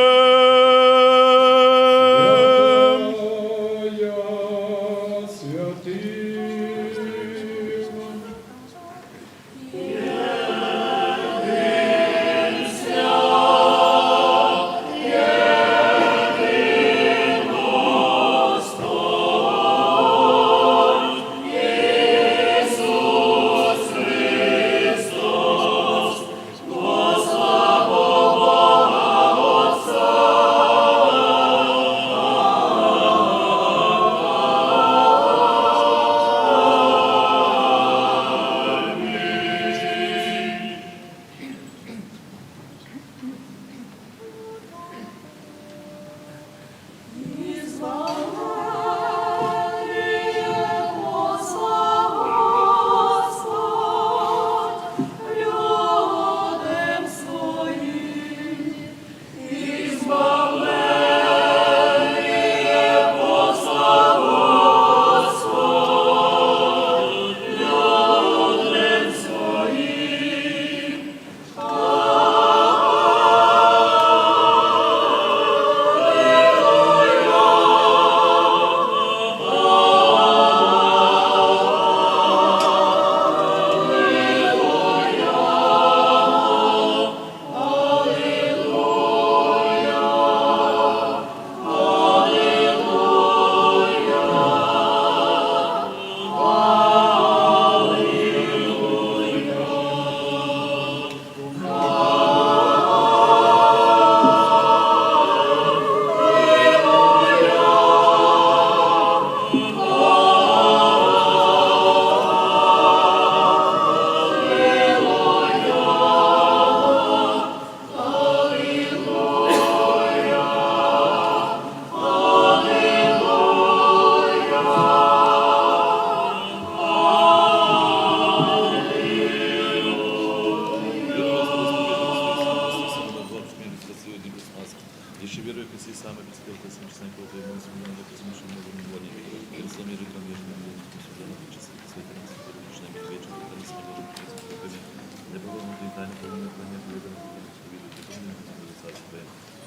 Еще верую, как и сам, без спелка, сам честно, кого ты ему исполнил, это смешно, но не воли. Рисламиры, конечно, не сюда, на часы, свои танцы, лично не вечер, это не смотрю, не было на той тайне, кого не планет, не было, не было, не было, царство.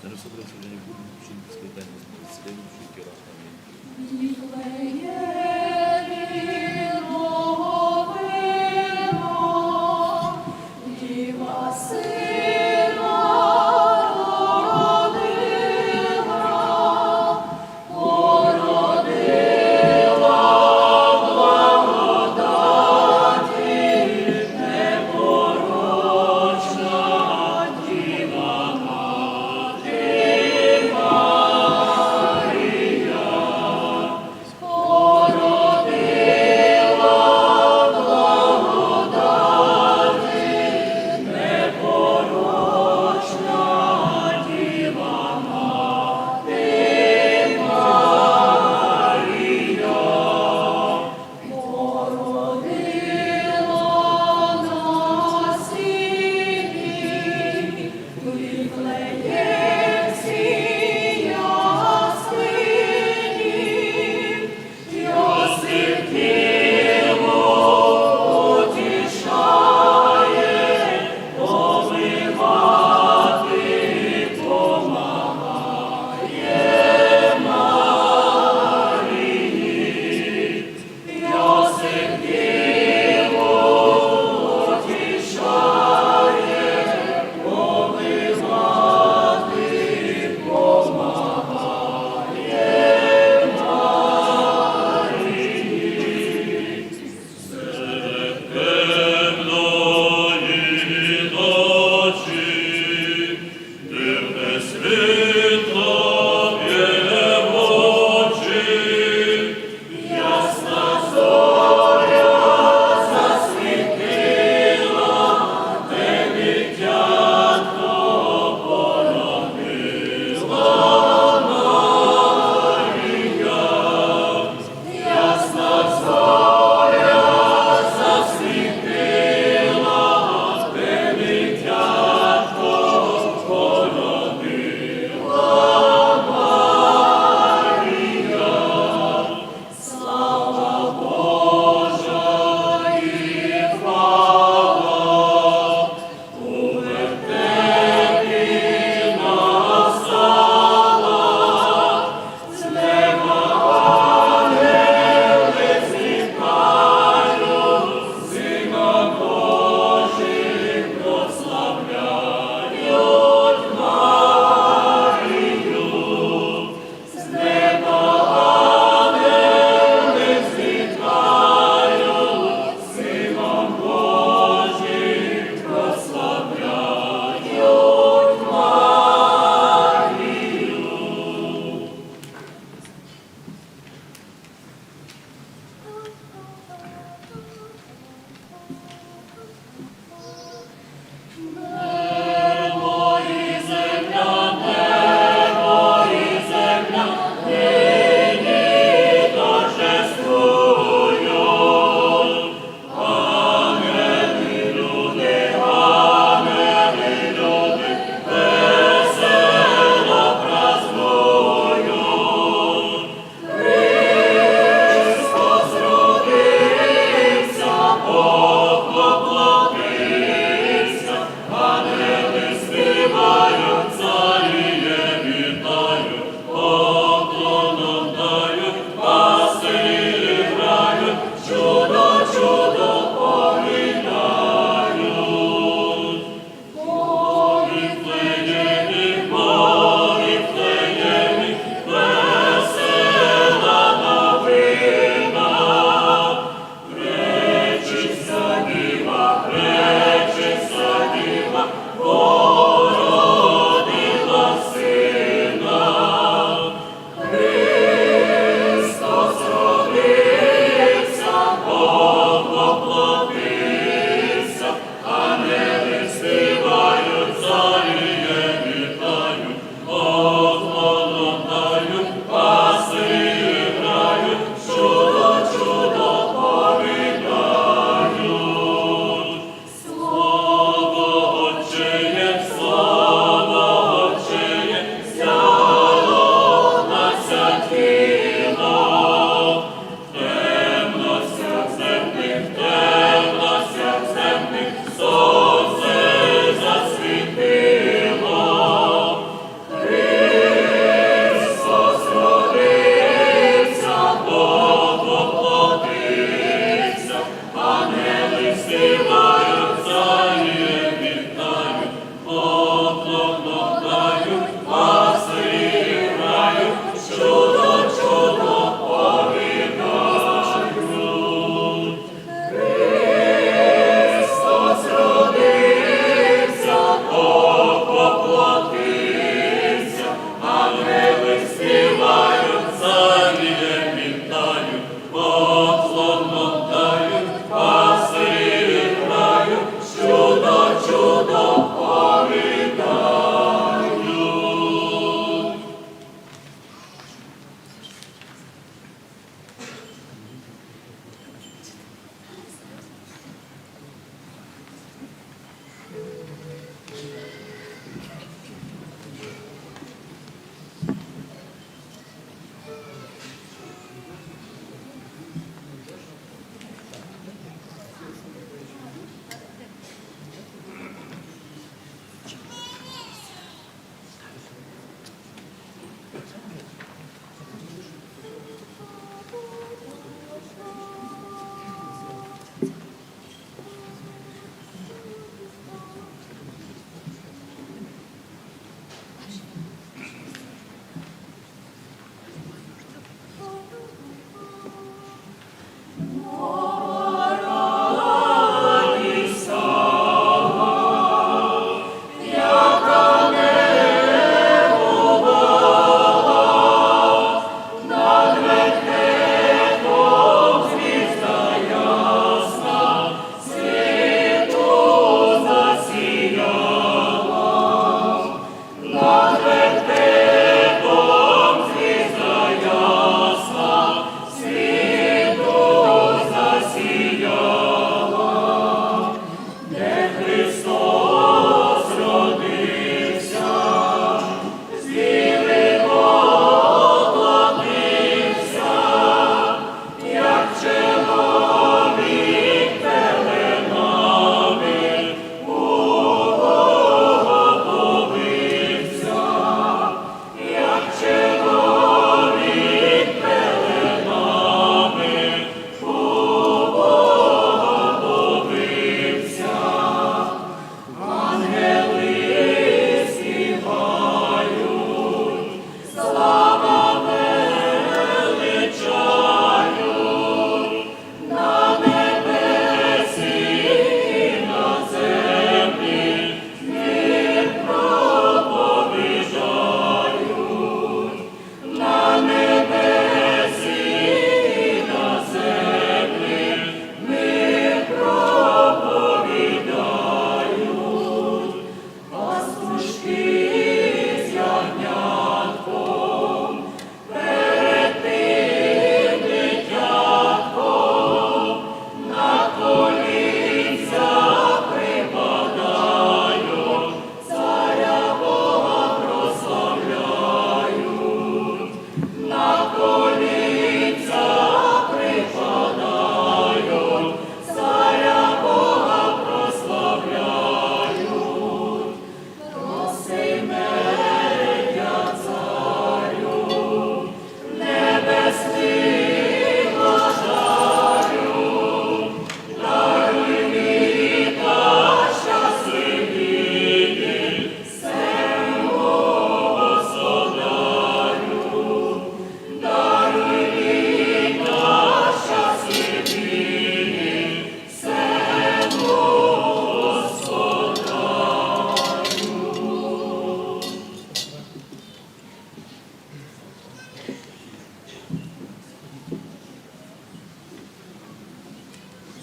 На рассудок служения буду, что не пускай тайны, следующий керас, аминь. Ora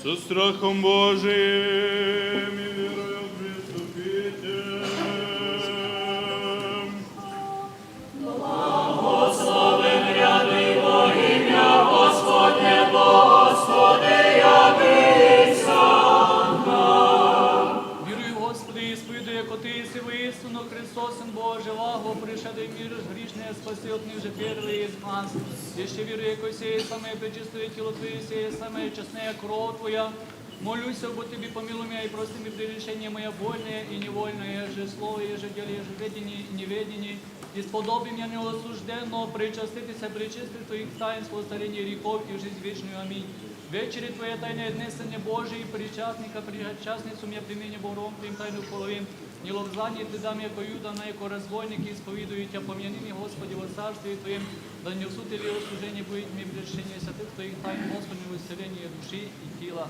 со страхом Божиим и верою приступите. Вірую, Господи, і сповідую, як Ти єси воістину Христос, Син Божий, лаго, пришедший в мир грішне, спаси от них же первый из нас. Я ще вірую, як сіє саме пречистое тіло Твоє, сіє саме чесне кров Твоя. Молюся, бо Тобі помилуй меня и прости мне прегрешение моя вольное и невольное, же слово, еже деле, еже ведение и неведение. И сподоби меня неосужденно причаститися, причистити Твоїх таїнств, старіння ріков і жизнь вічную. Амінь. Вечері Твоє тайне однесення Божие, и причастника, причастницу мне примені Богом Твоїм тайну половин. Не лобзание Ты дам, яко Юда, на яко разбойники, исповедую Тя, помяни мне, Господи, во царстве Твоем, да не усуд или услужение будет мне в решении святых Твоих тайн, Господи, в исцелении души и тела.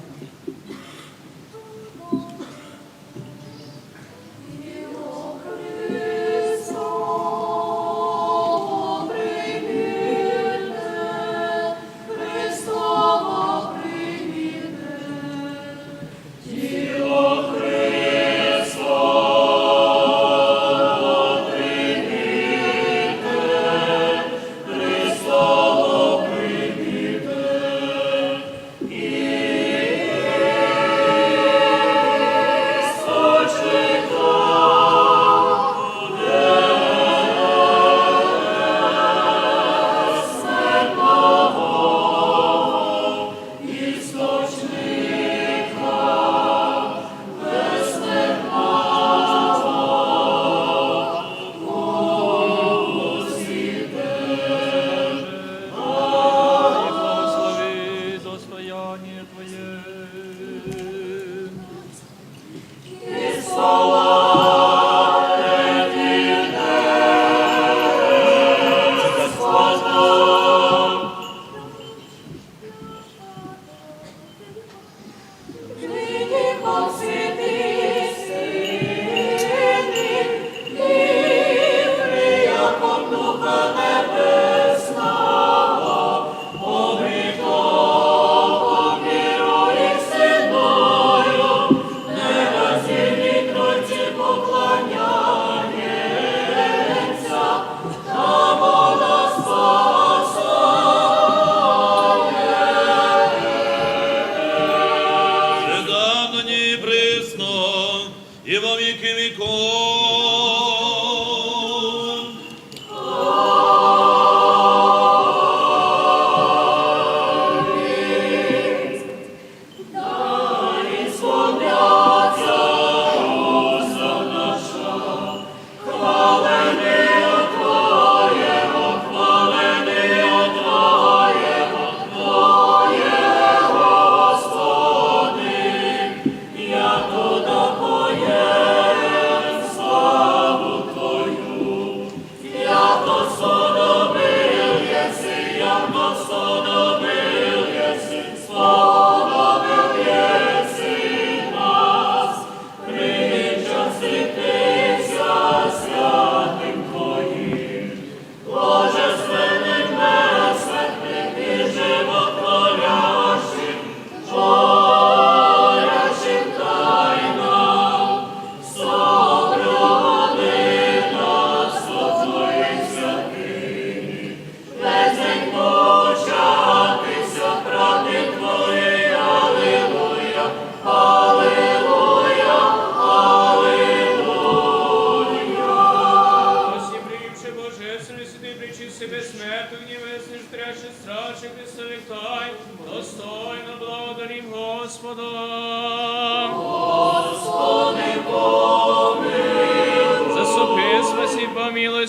і во віки віков.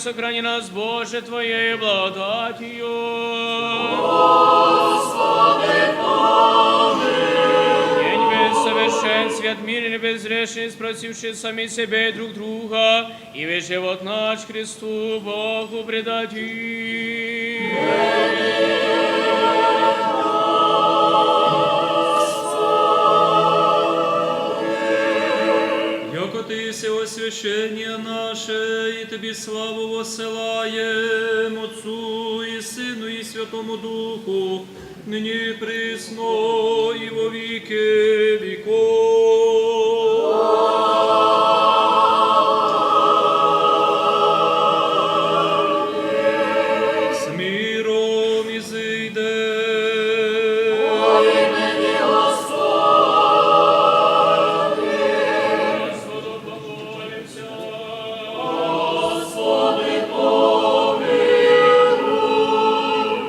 Сохрани нас, Боже, Твоей благодатью. Господи, помилуй. День без совершен, свят мирен, безгрешен, спросивши сами себе и друг друга, и весь живот наш Христу Богу предадим. Ти си освящення наше, і Тобі славу воссилаєм, Отцу і Сину, і Святому Духу, нині і присно, і во віки віков. З миром і зійде.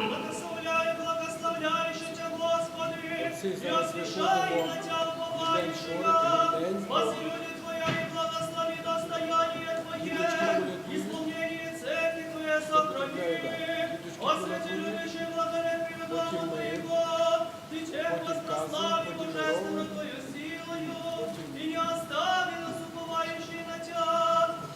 Благословляй, благословляй, що Тя, Господи, і освящай на Тя уповающего. Спаси люди Твоя и благослови достояние Твое, исполнение церкви Твоей сохрани. Освяти любящий благолепие Дома Твоего, Ты тем воспрослави божественно Твою силою, и не остави нас уповающий на Тя,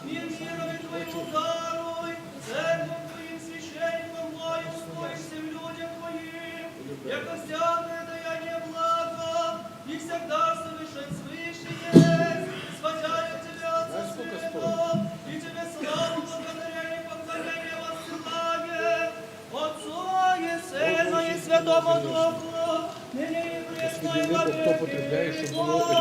мир мирови Твоему даруй, церковь Твоим священникам Твоим устрои всем людям Твоим, яко всякое даяние блага, и всегда совершать свыше сводяю Тебя, Отца Святого, и Тебе славу, благодарение, поклонение, воссылание, Отцу и Сыну и Святому Духу, ныне и присно и во веки веков.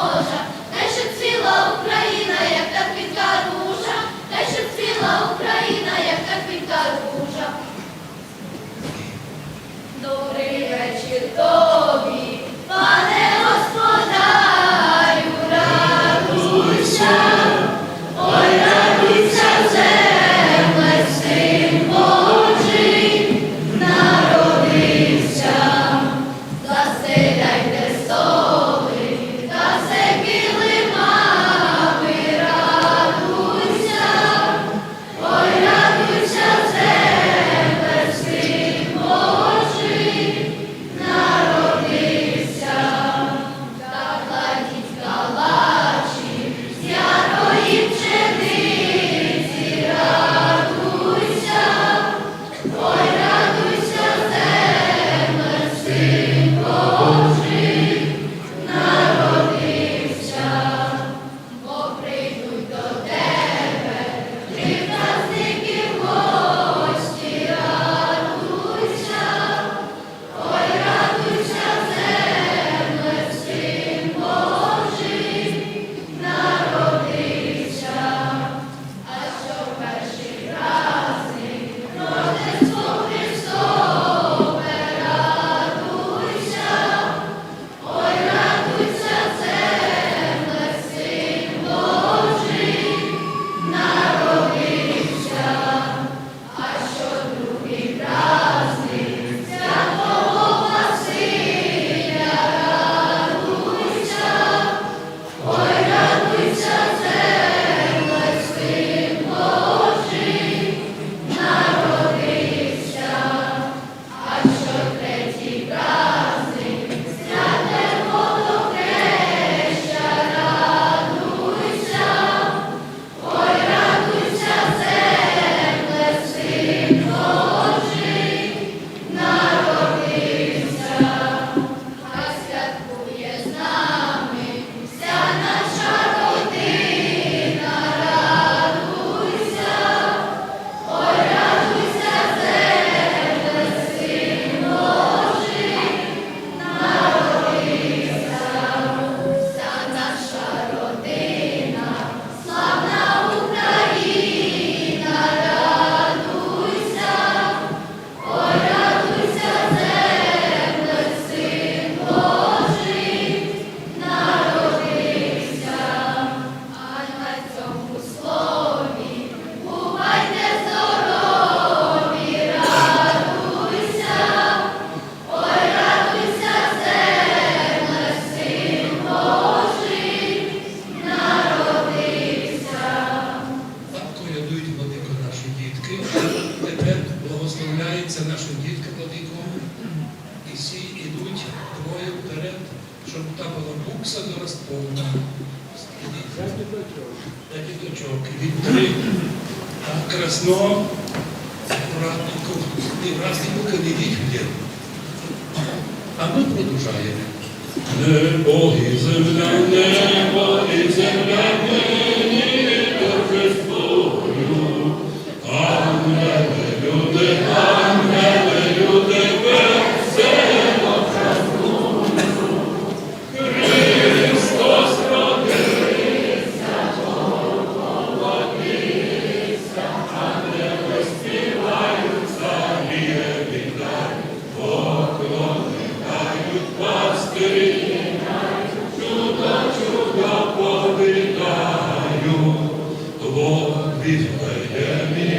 Божа, дай щоб цвіла Україна, як та квітка ружа, дай щоб цвіла Україна, як та квітка ружа. Добрий вечір тобі, пане господарю, радуйся, ой, радуйся, земле, син Божий народився. Заселяйте столи, та се килимами, радуйся, ой, радуйся, земле, син Божий народився. Та кладіть калачі з ярої пшениці, радуйся, ой, радуйся, земле, син Божий народився. Бо прийдуть до тебе три праздники в гості, радуйся, ой, радуйся, земле, син Божий народився. А що перший праздник Рождество Христове, радуйся, ой, радуйся, земле, син Божий народився. А що другий праздник Святого Василя, радуйся, ой, радуйся, земле, син Божий народився. А що третій праздник Святого Водохреща, радуйся, ой, радуйся, земле, син Божий народився. Хай святкує з нами вся наша родина, радуйся, ой, радуйся, земле, син Божий народився. Вся наша родина, славна Україна, радуйся, ой, радуйся, земле, син Божий народився. А на цьому слові бувайте здорові, радуйся, ой, радуйся, земле, син Божий народився. Так колядують, владико, наші дітки. Тепер благословляється наші дітки, владико. І всі йдуть двоє вперед, щоб та була букса зараз повна. П'ять діточок. Від три. Так, красно. Акуратненько. Акуратненько, не йдіть в діло. А ми продовжаємо. Небо і земля, небо і земля, нині торжествую. Ангели, люди, весело празнують. Христос родився, поклонися, ангели співають, царі вітають, поклоняють пастирі, чудо повідаю, Бог Віфлеємі,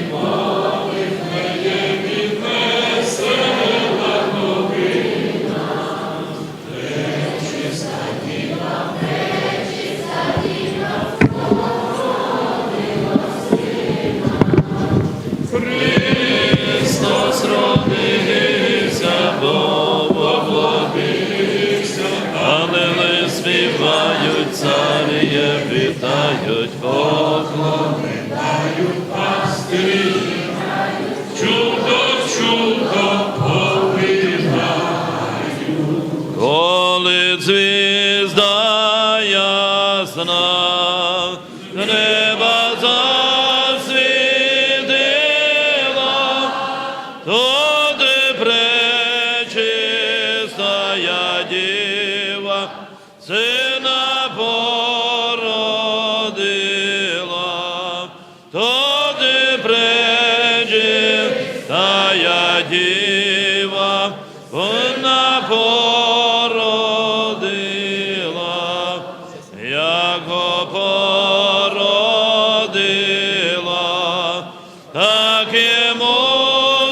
Віфлеємі, весела новина, пречиста діва, породила сина. Христос родився, Бог воплотився, ангели співають, царі вітають, поклоняють пастирі, чудо повідаю. Коли звізда ясна, неба засвітила, туди пречистая діва, сина Божого породила, так йому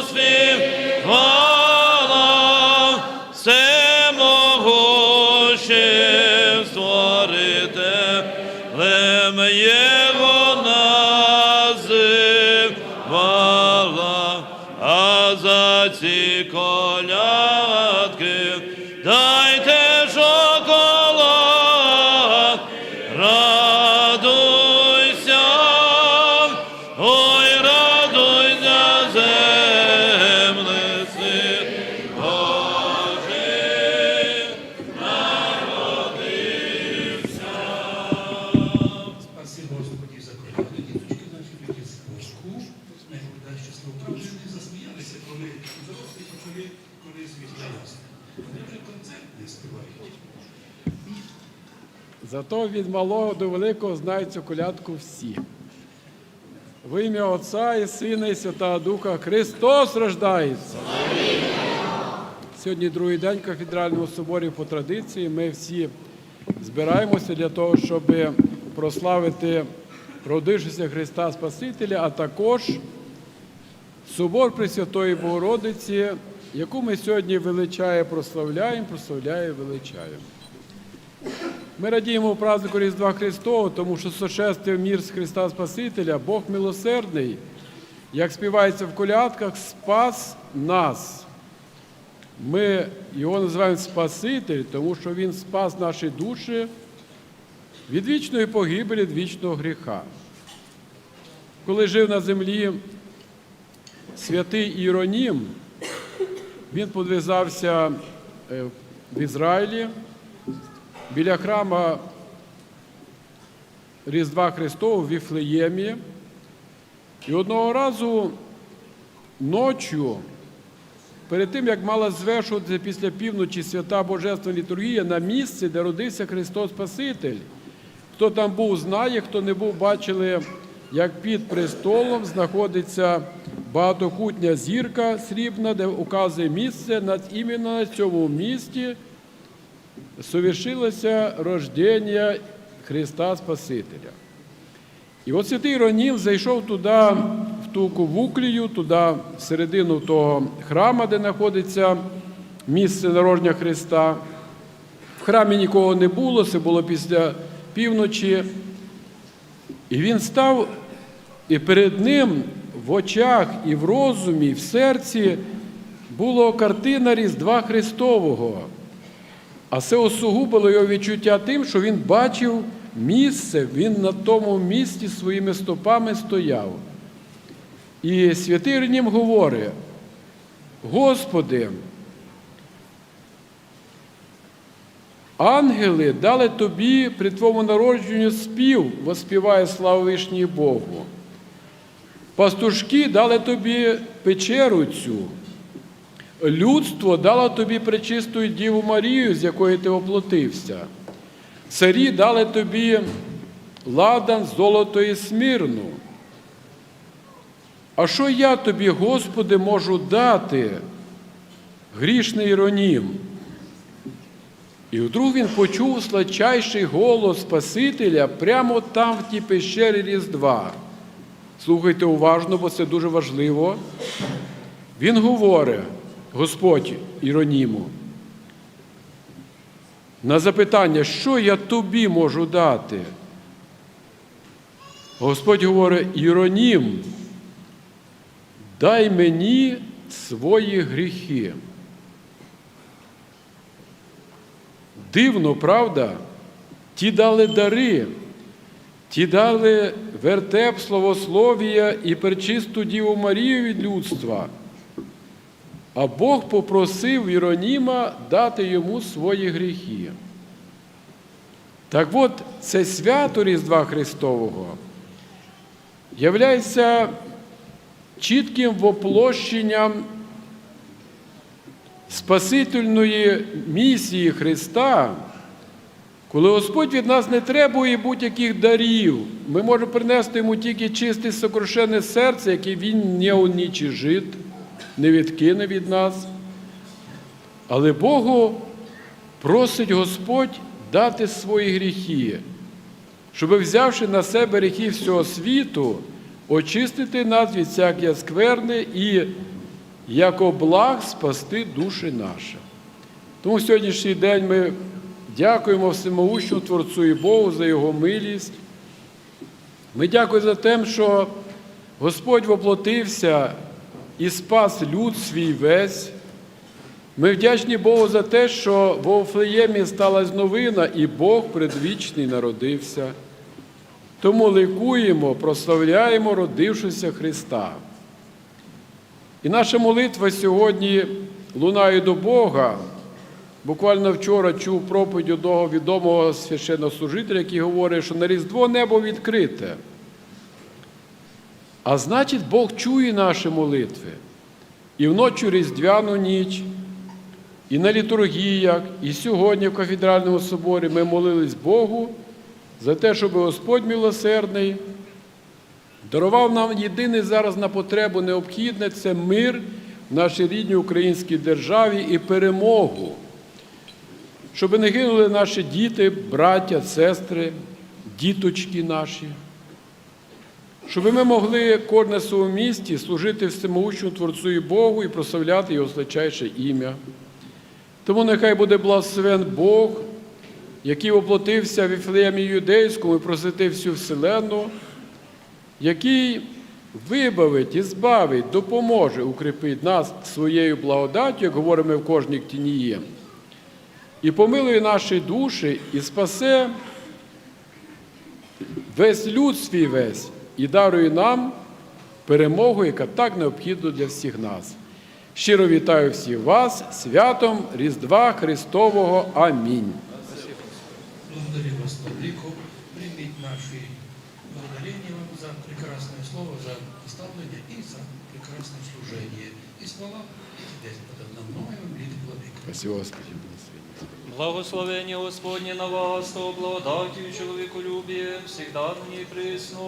співала, всемогущим створителем його називала, а за ці колядки дайте шоколад, радуйся, ой, радуйся, землиці Божий народився. Спаси Господі за коляду, діточки наші люди з Божку, найбільше дай щасливо. Правда, люди засміялися, коли дорослі почали, коли світло ясне. Вони вже концерт не співають. Зато від малого до великого знають цю колядку всі. В ім'я Отця і Сина і Святого Духа Христос рождається. Сьогодні другий день в кафедральному соборі по традиції. Ми всі збираємося для того, щоб прославити родившися Христа Спасителя, а також собор Пресвятої Богородиці, яку ми сьогодні величаємо, прославляємо, величаємо. Ми радіємо у празднику Різдва Христового, тому що сошествив мир з Христа Спасителя, Бог милосердний, як співається в колядках, спас нас. Ми його називаємо Спаситель, тому що Він спас наші душі від вічної погибелі, від вічного гріха. Коли жив на землі святий Іронім, він подвизався в Ізраїлі, біля храма Різдва Христового в Віфлеємі. І одного разу ночі, перед тим, як мала звершуватися після півночі свята Божественна літургія на місці, де родився Христос Спаситель, хто там був, знає, хто не був, бачили, як під престолом знаходиться багатокутня зірка срібна, де указує місце, іменно на цьому місці совершилося рождення Христа Спасителя. І от святий Іронім зайшов туди, в ту кувуклію, туди, всередину того храма, де знаходиться місце народження Христа. В храмі нікого не було, це було після півночі. І він став, і перед ним в очах, і в розумі, і в серці була картина Різдва Христового. А це осугубило його відчуття тим, що він бачив місце, він на тому місці своїми стопами стояв. І святий Іронім говорить: Господи, ангели дали Тобі при Твоєму народженню спів, воспіває славу вишній Богу. Пастушки дали Тобі печеру цю. Людство дало Тобі пречисту Діву Марію, з якої Ти оплотився. Царі дали Тобі ладан, золото і смирну. А що я Тобі, Господи, можу дати, грішний Іронім? І вдруг він почув сладчайший голос Спасителя прямо там, в тій пещері Різдва. Слухайте уважно, бо це дуже важливо. Він говорить, Господь Іроніму, на запитання, що я тобі можу дати? Господь говорить: Іронім, дай мені свої гріхи. Дивно, правда? Ті дали дари, ті дали вертеп, славословія і пречисту Діву Марію від людства. А Бог попросив Іроніма дати йому свої гріхи. Так от, це свято Різдва Христового являється чітким воплощенням спасительної місії Христа, коли Господь від нас не требує будь-яких дарів. Ми можемо принести йому тільки чисте сокрушене серце, яке він не унічижить, не відкине від нас. Але Богу просить Господь дати свої гріхи. щоб, взявши на себе гріхи всього світу, очистити нас від всякої скверни і, як облаг, спасти душі наші. Тому сьогоднішній день ми дякуємо всемогущому Творцю і Богу за Його милість. Ми дякуємо за те, що Господь воплотився і спас люд свій весь. Ми вдячні Богу за те, що в Вифлеємі сталася новина, і Бог предвічний народився. Тому ликуємо, прославляємо родившися Христа. І наша молитва сьогодні лунає до Бога. Буквально вчора чув проповідь одного відомого священнослужителя, який говорить, що на Різдво небо відкрите. А значить, Бог чує наші молитви. І вночі Різдвяну ніч, і на літургіях, і сьогодні в кафедральному соборі ми молились Богу за те, щоб Господь милосердний дарував нам єдине зараз на потребу необхідне – це мир в нашій рідній українській державі і перемогу. Щоб не гинули наші діти, браття, сестри, діточки наші. Щоб ми могли кожен на своєму місці служити всемогущому Творцю і Богу і прославляти Його святейше ім'я. Тому нехай буде благословен Бог, який воплотився в Вифлеємі Юдейському і просвятив всю вселенну, який вибавить і збавить, допоможе, укріпить нас своєю благодаттю, як говоримо в кожній ктінії, і помилує наші душі, і спасе весь люд свій весь, і дарує нам перемогу, яка так необхідна для всіх нас. Щиро вітаю всіх вас святом Різдва Христового. Амінь. Благодарю вас, Владико. Приміть наші благодарення вам за прекрасне слово, за наставлення і за прекрасне служение. И слова эти десь подавно мною лит Владико. Спасибо, Господи, благослови. Благословение Господне на вас, то благодатью человеколюбие, всегда ныне и пресно,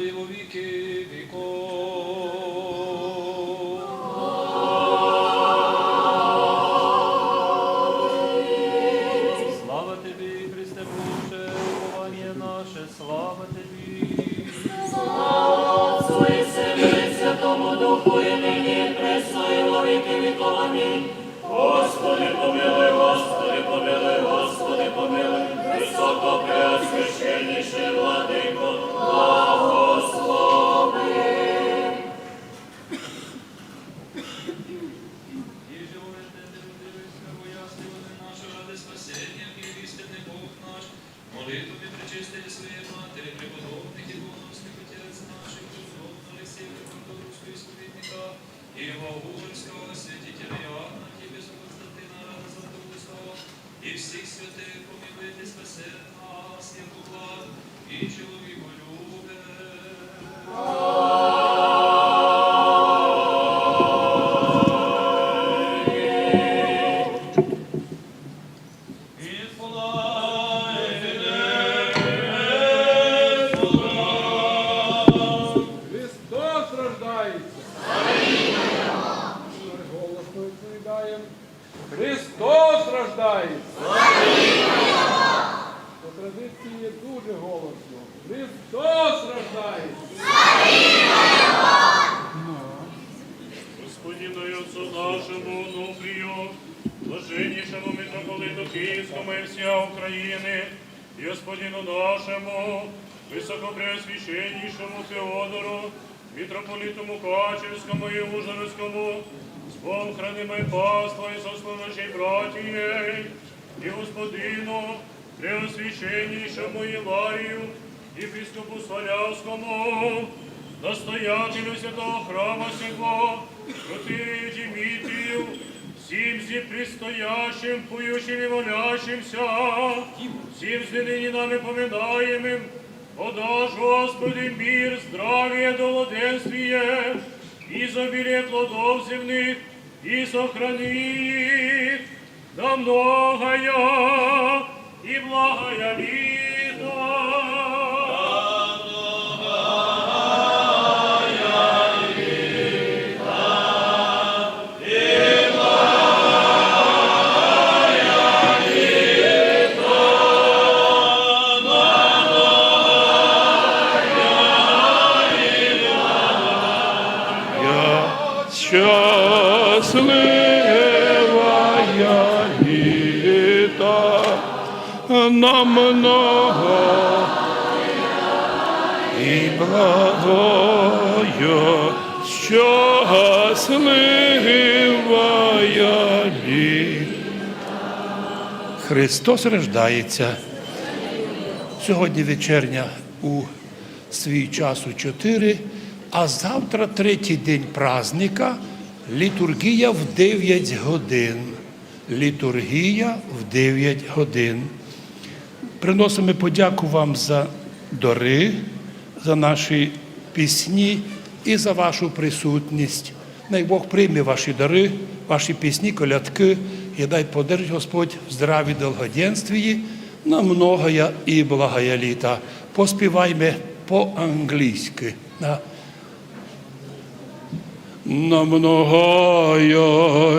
и во веки веков. Слава Тебе, Христе Боже, упование наше, слава Тебе. Слава Отцу и Сыну и Святому Духу, и ныне и пресно, и во веки веков. Аминь. Господи, помилуй, Господи, помилуй, Господи, помилуй, високопреосвященнейший Владыко, благослови. И живое Ты, родившийся, воясливый нашу ради спасения, и истинный Бог наш, молитву пречистили своей Матери, преподобных и богоносных Отец наших, Кузов, Алексея, Преподобского искупитника, и Ваужинского святителя Иоанна, и всех святых помилуйте, спаси нас, яко благ, и человеколюбие. Христос рождається! Голосно відповідаємо. Христос рождається! По традиції є дуже голосно. Христос рождається! Господину и Отцу нашему, Онуфрию, блаженнейшему митрополиту Киевскому и вся Украины, и Господину нашему, высокопреосвященнейшему Феодору, митрополиту Мукачевскому и Ужгородскому, с Богом хранимой паствой со служащей братьей, и Господину, преосвященнейшему Иларию, епископу Свалявскому, настоятелю святого храма сего, протеерею Димитрию, всем здесь предстоящим, поющим и молящимся, всем ныне нами поминаемым, подашь, Господи, мир, здравие, долоденствие, изобилие плодов земных, и сохрани на многое и благое лето. щасливая літа на много і благою, щасливая літа. Христос рождається. Сьогодні вечерня у свій час у 4, а завтра третій день праздника, літургія в 9 годин. Літургія в 9 годин. Приносимо подяку вам за дари, за наші пісні і за вашу присутність. Най Бог прийме ваші дари, ваші пісні, колядки, і дай подержить Господь в здраві долгоденствії на многое і благое літа. Поспіваймо по-англійськи. На многое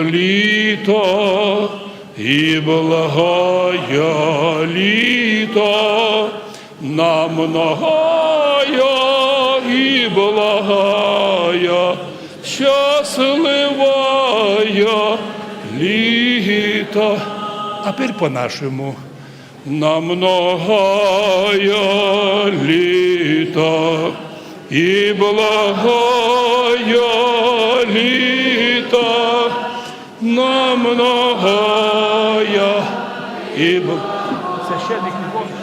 літо і благое літо, на многое і благое, щасливая літо. А тепер по-нашому. На многое літо і благое літо, на многое і Священник Микола.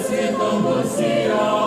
Світом осія.